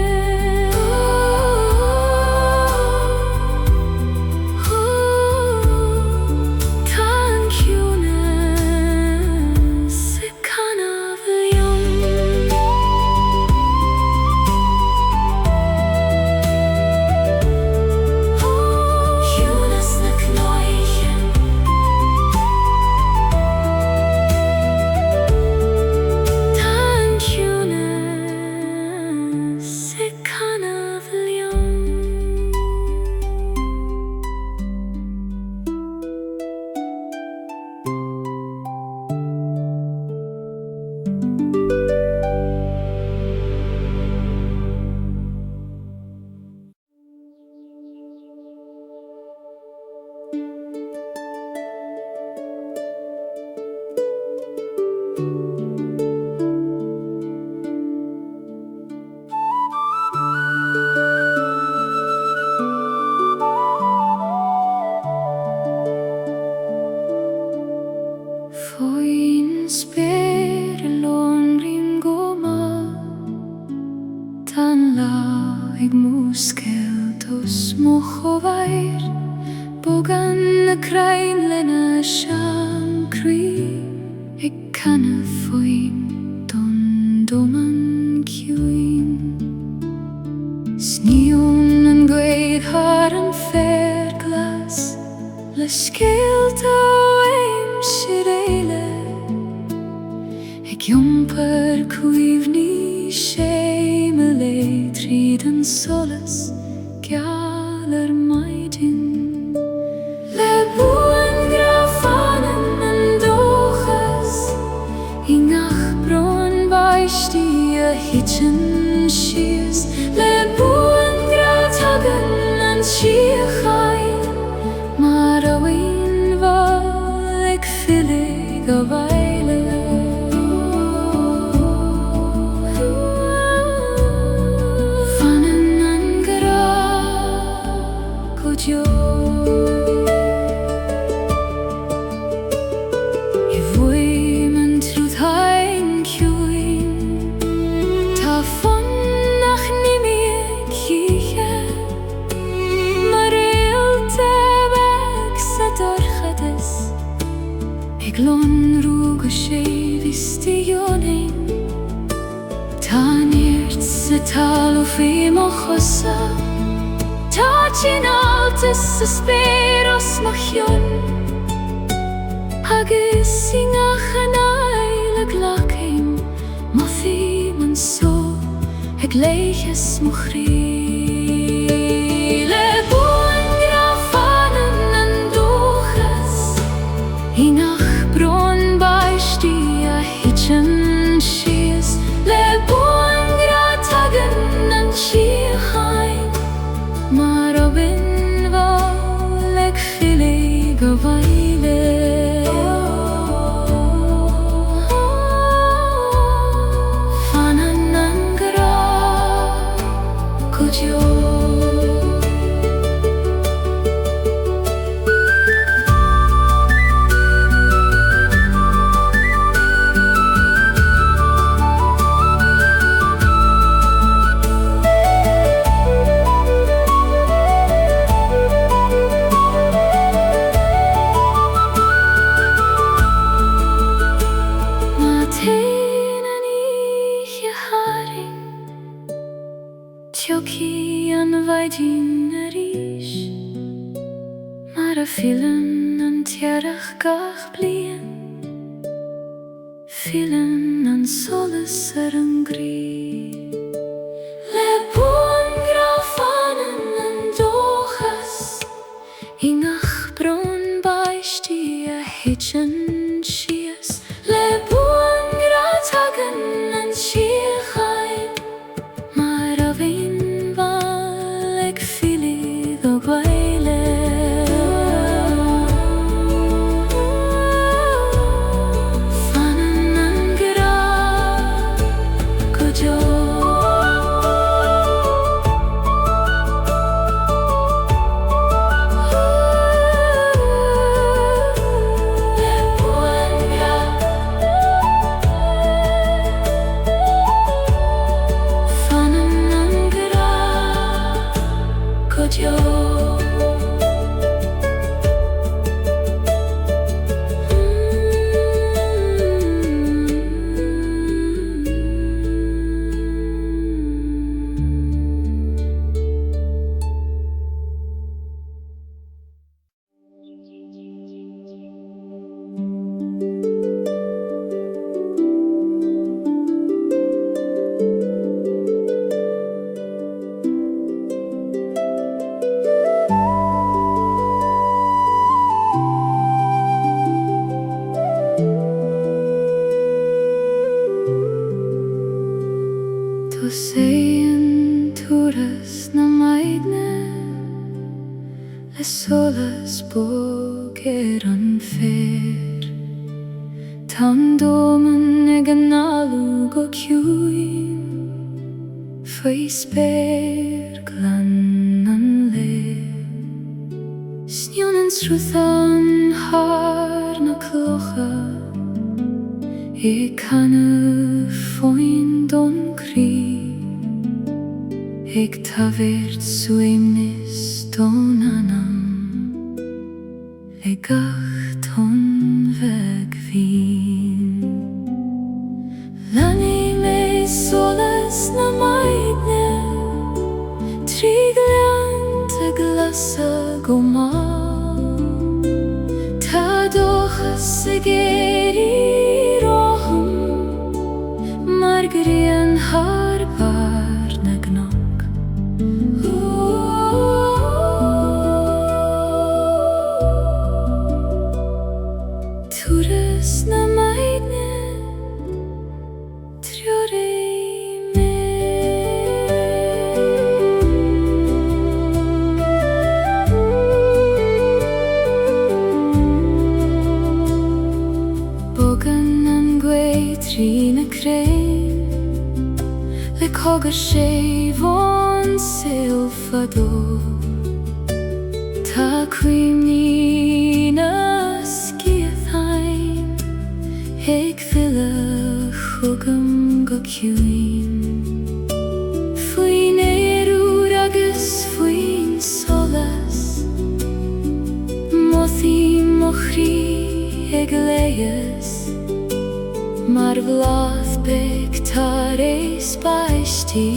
Tan Cunas se canav leon Cunas na cnoige Tan Cunas se canav leon Foin spere lon ringoma Tan la ig muskeltos mochovair Bogan na krain lena sham kri Ik kanna foin don doman kuin Snion an gweid har an fair glas La skelta aim sirele Ik jumper kuivni shemele Triden solas galer maidin Le buen grafanen en dochas Ingach bron baistia hitchen shies Le buen gratagen en shiachain Marawin val ik filig a weile Fanen an gra kudjo I vui men truth hain kuin Ta fon nach nimi kiche Mareel tebek sa dorchades Ik lon ruga shevistioning Ta nirt se talo fi mochosa Ta chin altis suspiros mochion Hagis ingach an aile glakim Mothi man so Eg leiches mochri Le buen grafanen en dochas Ingach bron baistia hitchen shies Le buen gratagen en shiachain Marabin val ek filig a weile Fanan an gra kudjo Tjoki an vaidin arish Mar a filen an tierach gach blien Filen an solas an gri Le buen grafanen an dochas Ingach bron baistia hitchen shies Le buen gratagen an shiachain Maravin val ek filig a weile melodią. To sägen turas na maidne le solas boger an fer tan domen egen alug og kjuin foi sper glan an le snjonens ruthan har na klocha kanne foin don kri Ik tavert suimnis don anam Ik achton vegvin Lani me solas na maidne Triglant glasa gomal Ta dochas geri roham Margrien harpar nagno Turas na maidne triore me Bogan an gweitri na crein Le cogar sé von silfado Ta quimni na Ik ville chugam go kjuin Fuin erur agus fuin solas Mothi mochri eg leias Mar vlath bektar eis baisti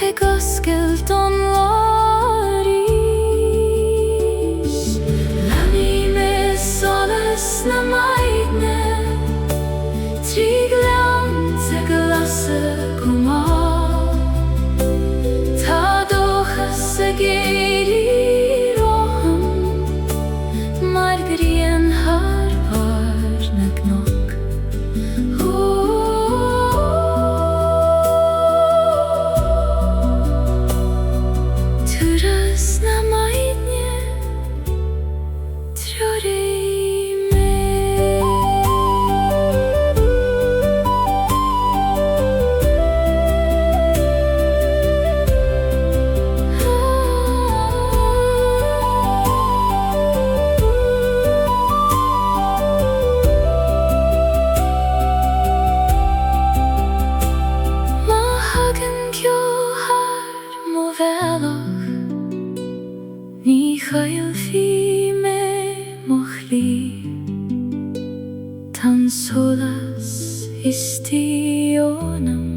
Eg osgeld on laris Lani me solas na maidne Triglant glasa gomal Ta dochas geri roham Margrien harpar nagnok Turas na maidne triore Ní chael fi me mochli Tan solas istionam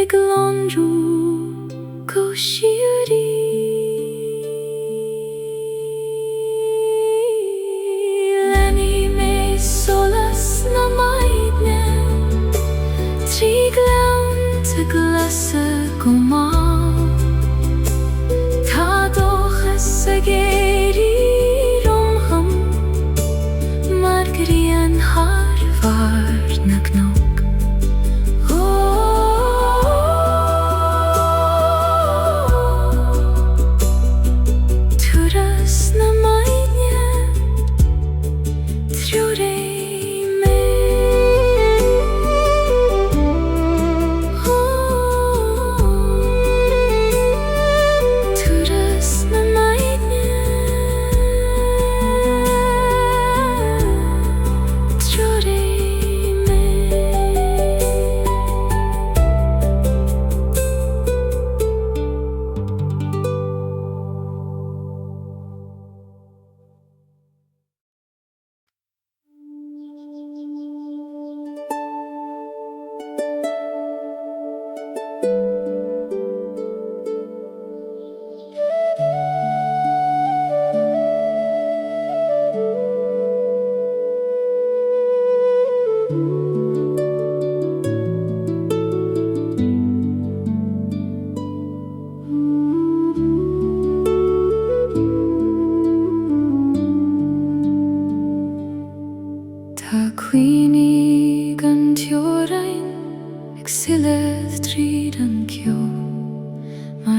Eg lonru go shiuri Leni me solas na maidne Triglant glasa gomal Geri romham Margrien harvar nagnok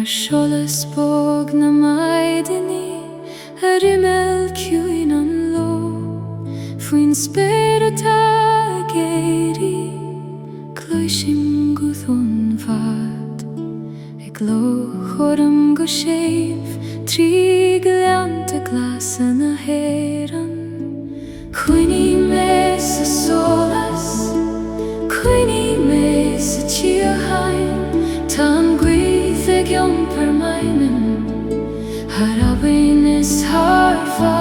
Sholas bog na maidini rimel kjuin an lo Fuin spirita geiri Kloishim guthon vad Glo chorum go sheif Tri gleante glasen a heran Cuini me sa solas Cuini me sa chia hain Tan gwythig yom per meinen Harabin is harfa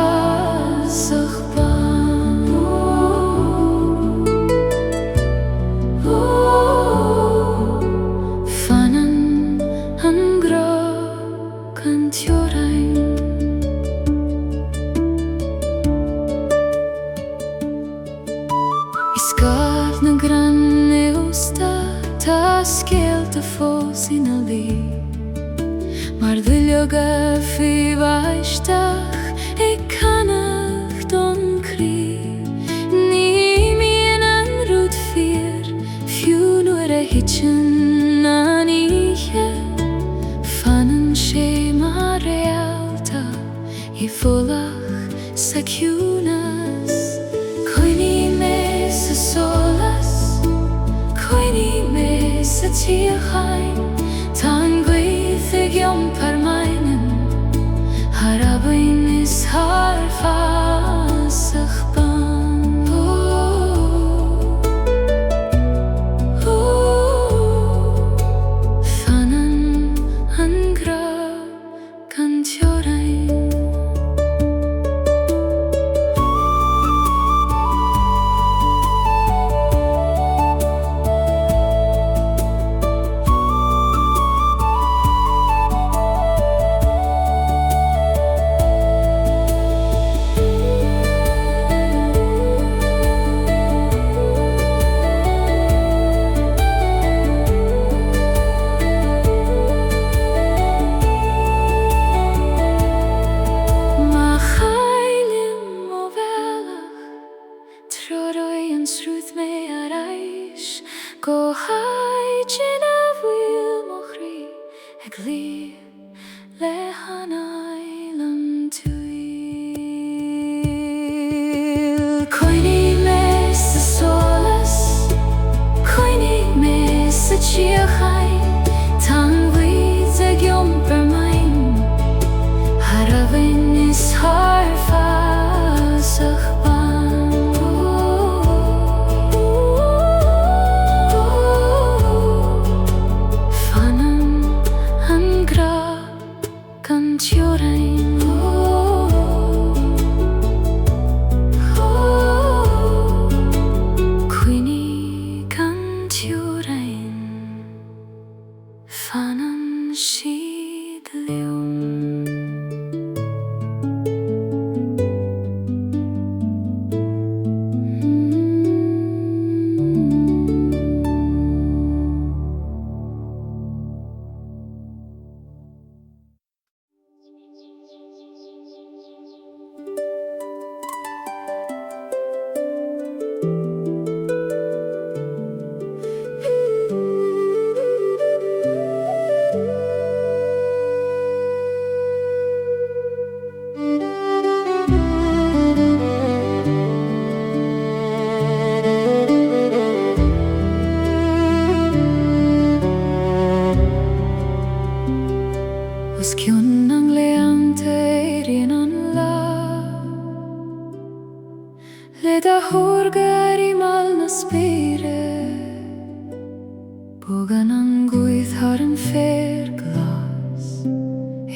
sachban Fanan an gra kan tjorain Iskar na granne usta Ta skelte få sina liv Mar dhyljoga fi vaishtach E kanach don kri Ni mienan rud fyr Fjulur e hitchen an ihe Fanen shema realta I volach sa kjunas Koini me sa solas Koini me sa tia hain Tan gwythig yom per meinen Harabin is harfa sachban Fanan an gra kan tjorain Go haidjin a bhfuil mochri ag li le hanailam tuil Coini me sa solas Coini me sa chiachain Tan gwythig yom per main Harabin is harfa sachban Fanan sid leum Da hurgar I malna spire Bogan an gwyth har en fer glas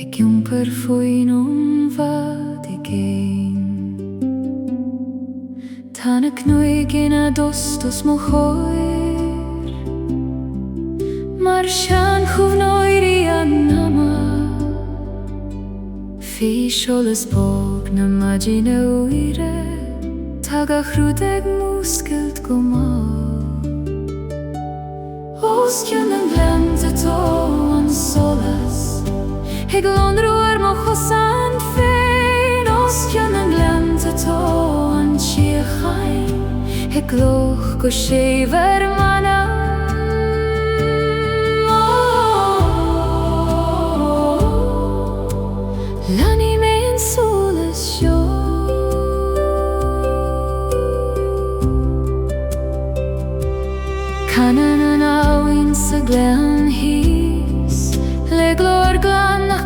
Eg jumper fuin vad I gein Tanna knuigin a dost os mo choir Mar shan chuvnoir I annama Fi sholas bog na magine uire Taga chrudeg muskelt go mal Oskjön en glemte to an solas Heg londroer mo chosan fein Oskjön en glemte to an chiachain Heg loch go shever manam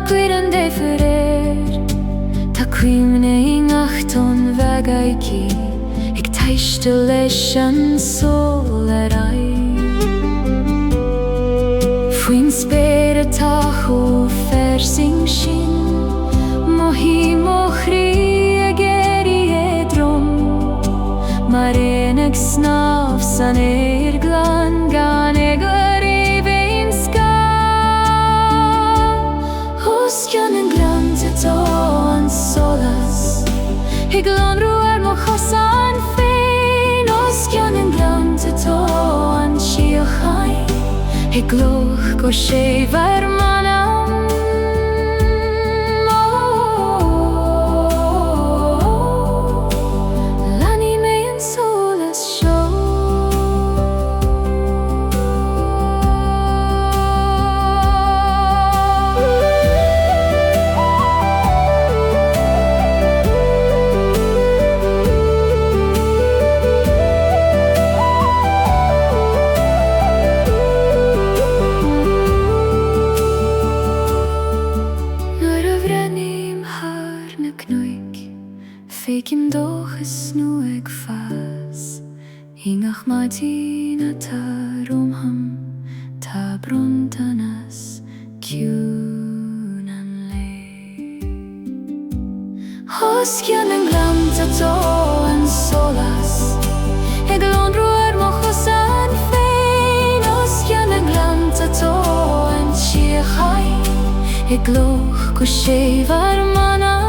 gwyren de fyrer Ta cwymne in achton vegaiki Ik teiste leis an solerai Fuin spere tacho fersing shin Mohi mochri egeri edrom Mareneg snafsan glan gan egari veinska Hosjanen glante an solas Heglan ruar mochasan fein Hosjanen glante an shiachai Hegloch go shevar manam Lani me en solas show Fekim doches nu eg fas Hingach matina tarumham Ta brontanas kunan le Hoskjanen glanta an solas Eglon ruar mochosan fein Hoskjanen glanta an shiachai Egloch go shevar manam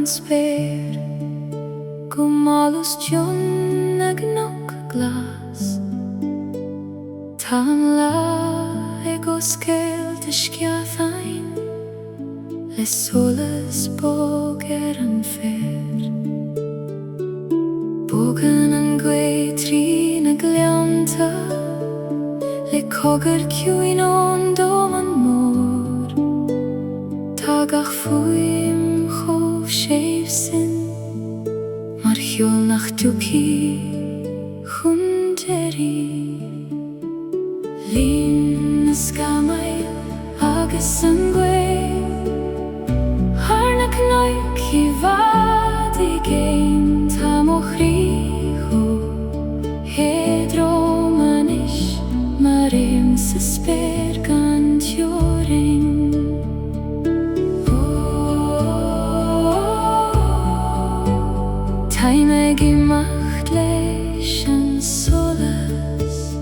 Spare Gumalus John agnog glas Tamla ego skel de skjathain Le solas boger an fer Bogen an gweitri na glianta Le coger kjuin on doman mor Tagach fuim Shevsin Mar hjol nach djuki Hunderi Lin skamai Agesangwe Harnak noik I vadi gein Tamochriho Hedromanish Marim se spergan tjoring Time gemacht leis an solas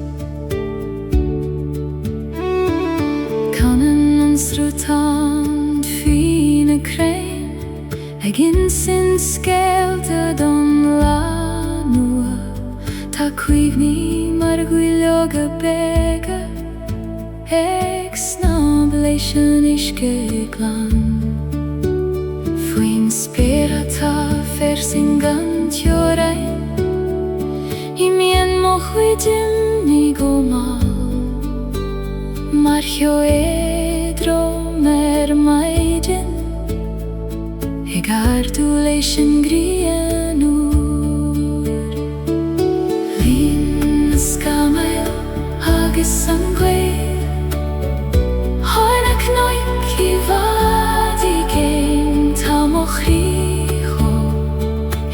Kannen uns rutant fine krein Egin sin skelte don la nua Ta cuivni mar gwylioga bega Eg snab leis an iske glan Fuin spirata fersingan tjorein I mien mochvidim ni gomal Mar hjo edro mer maidin Eg ardu leis an grien ur Lin skamail agus an gweir Harnak noik I vadi gein Tamochriho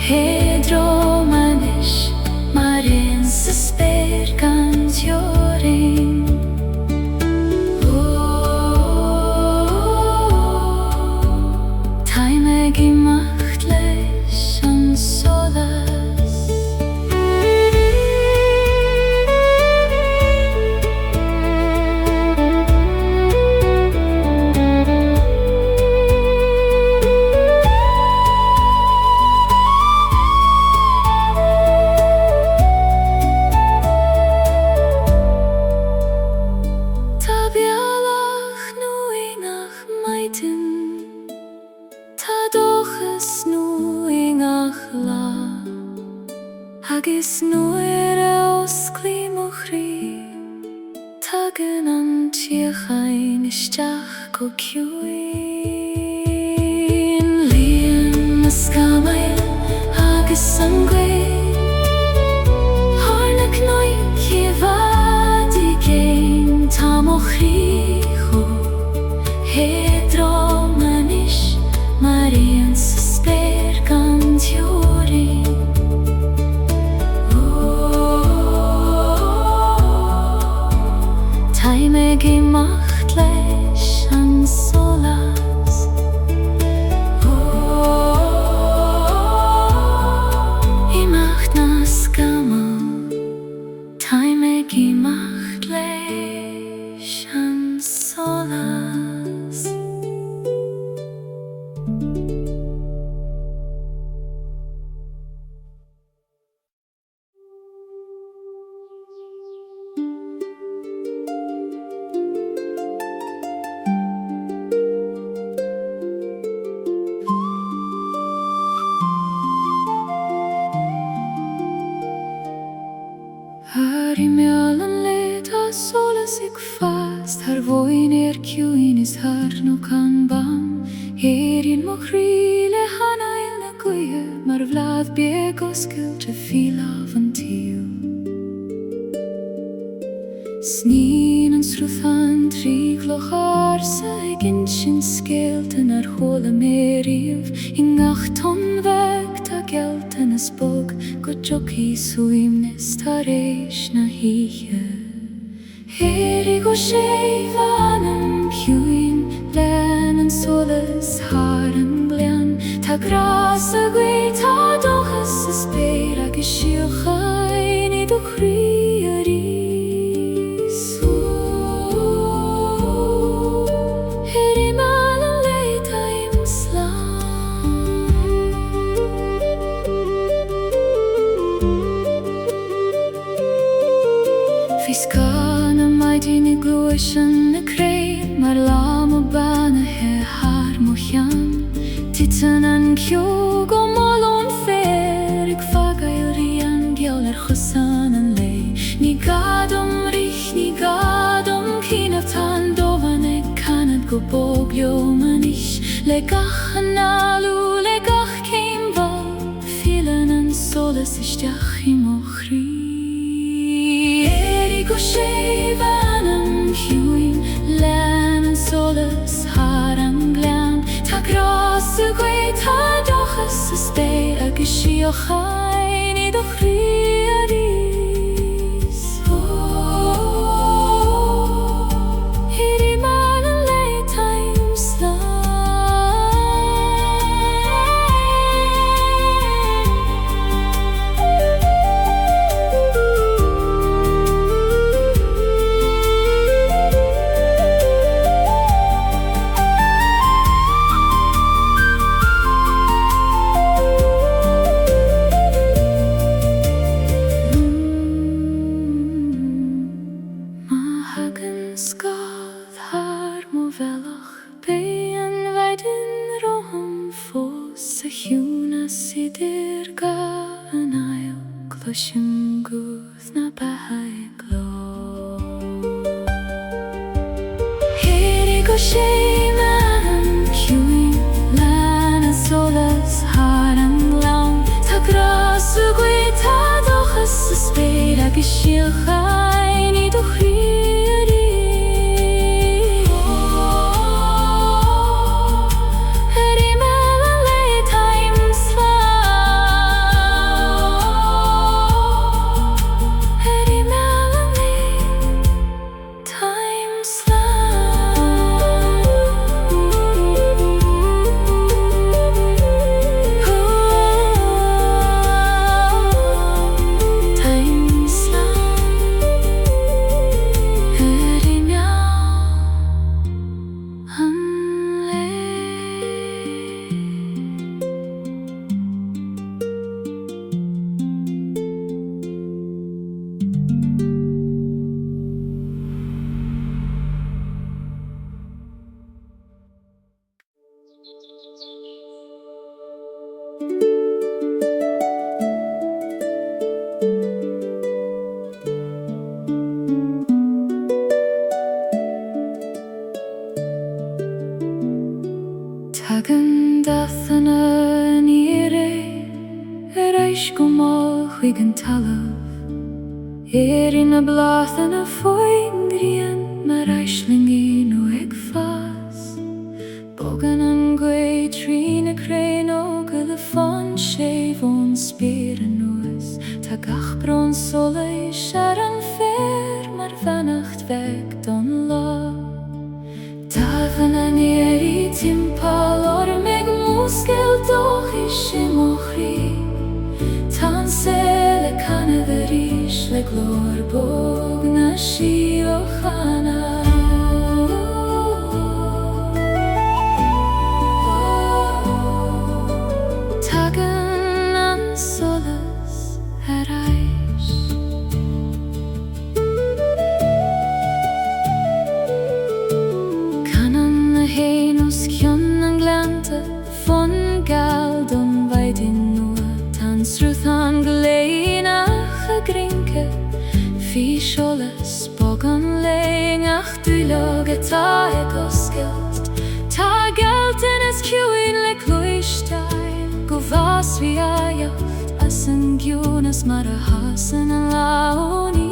Hedromanish Mar Marin sa spir gan tioring. Time gi macht leis an solas. Agus nuair os clímochrí tagan an tíochain isteach go ciúin. Líon na scamail agus an gcuid tharna cnoic i bhfad i géin tá mo chríochú héadrá manis Maríonn sa spéir gan teoirín. Time gi macht leis an solas. I macht na scamal. Time gi macht leis an solas. Har I meall an leit a solas ag fast, har bhoin ciúin is har no can bam. Éiríonn mo chrí le hanail na cuithe, mar bhlead beag oscailte fílamh an tíl. Sníonn an sruthan tríchlach arsa ag sin scéaltain ar chola méríomh I ngach ton bheag tá gealtain is bog go jocí suimnis tar éis na híthe. Éirí go sé bhanam ciúin len an solas Harp and Gaeilge. Tá grás a gcuid tá dochas sa spéir agus síochain I do chrí a rís. Éirí meall an leit a imslam. Fis cá na maidin I glúis an na créim, mar lám o banathe har mo chean. Titan an ciú go mólón fér ag fagailrí an geall ar chusan an lei. Ní gadom rich, ní gadom cínamh tan dómhan ag canad go bóglio manis. Le gach an alú, le gach céimhal, filan an solas isteach I mo chrí. Éirí go sé bhanam ciúin len an solas Harp and Gaeilge. Tá grás a gcuid tá dochas sa spéir agus síochain I do chrí a rís. Éirí meall an leit a Clushing guth na bahai glo. Éirí go sé bhanam ciúin len an solas Harp and Gaeilge. Tá grás a gcuid tá dochas sa spéir agus síochain I do chrí a rís. Éirí meall an leit a imslam. In y blath yn y ffwyn grien, mae'r eisling un o eg ffas. Bogan yn gweud trin y crein o gyda ffon sef o'n sbyr yn oes. Ta gach bron solau siar yn fer, mae'r fanacht feg don la. Tafan yn eri timpal o'r meg mwsgel doch I sim o chri. Tan sel y canad yr ish le glor bog na si o chana. Tagan an solas aish. Canan na hein os cion an glanta von galdon vaidin nua. Tan sruthan glein ach a grinke fi solas bogan leing ach dwylog a ta e gosgeld. Ta gelten es kjuin le kloistein go vas vi a jacht as yn gjunas mar a hasen a laoni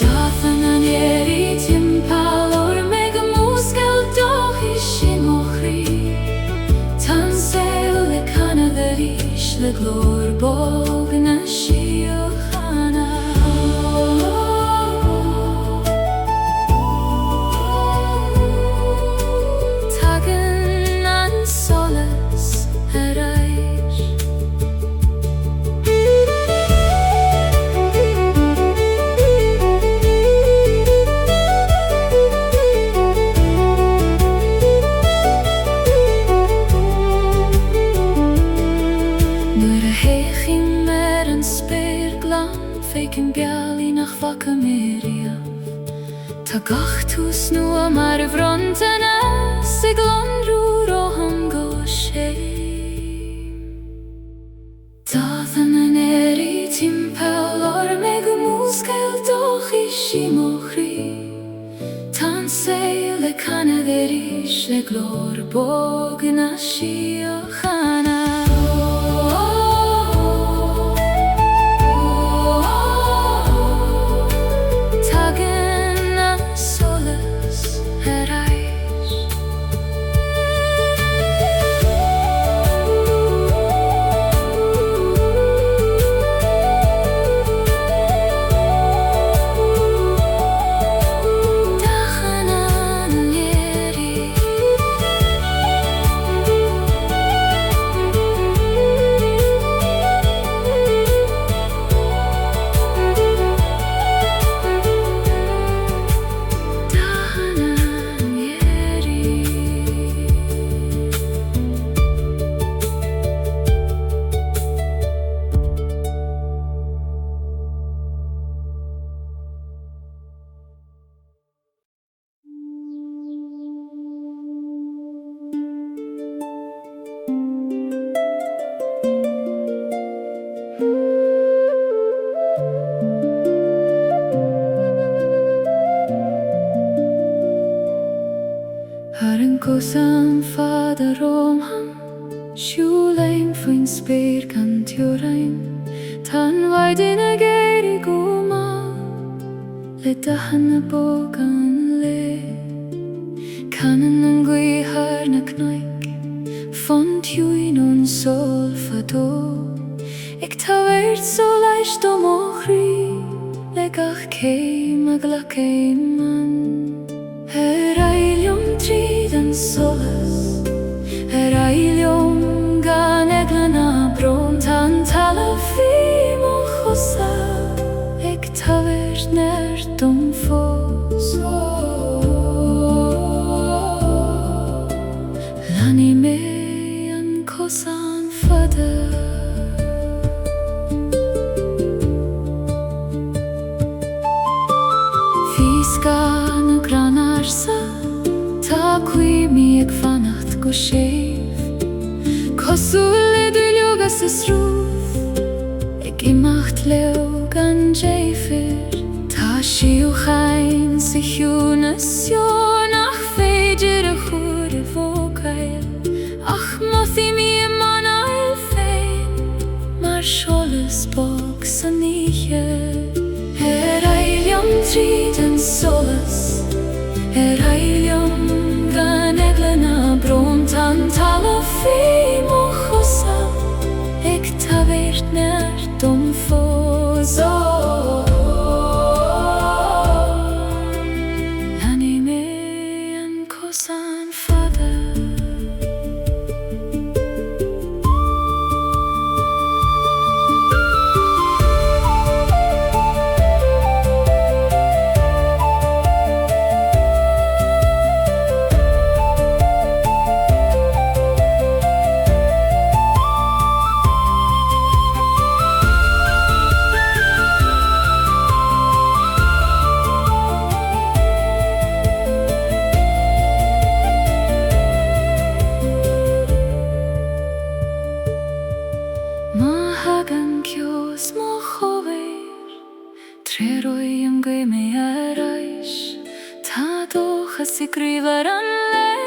Dathan an eri timpal o'r meg a musgel doch I sim o chri. Tan sel le canad yr ish le glor bog na si o chana. Tagan an solas aish. Feikin biali nach vaka meriaf. Ta gach tus nua mar vrontana siglon rúr o hango sheim. Dathan an eri timpel or meg muskel doch I sim o chri. Tan seil le canad yr ish le glor bog na si o chana. Kosan fader om han Sjulein fwyn spyr kan tiorain Tan waidin a geir I goma Le dahan a bogan le Canan an gwihar na knaik Font juin on sol fado Ik tawert sol eis dom ochri Le gach keim a glakeim man Ailium trid an solas Ailium gan eglan a bron Tan talafim o chosa Eg tavert ner dom fos Lani me an kosan fada Fiska Ta qui mi ag fanacht go séf Cosúle dúilog as is rúf Ag imacht leog an jéfir Ta siú chain sa hiúna sion Ach féidir a chúr a bhógail Ach mothi mi a man ail féin Mar siol agus bog san ihe ailiom tríd an solas ailiom gan eglena bront an talafi mo chosa ag taveert ner dom fozo anime an kosan fada Mahagan kios mo chover Treroi am gwe me arais Ta do chas I grivar an le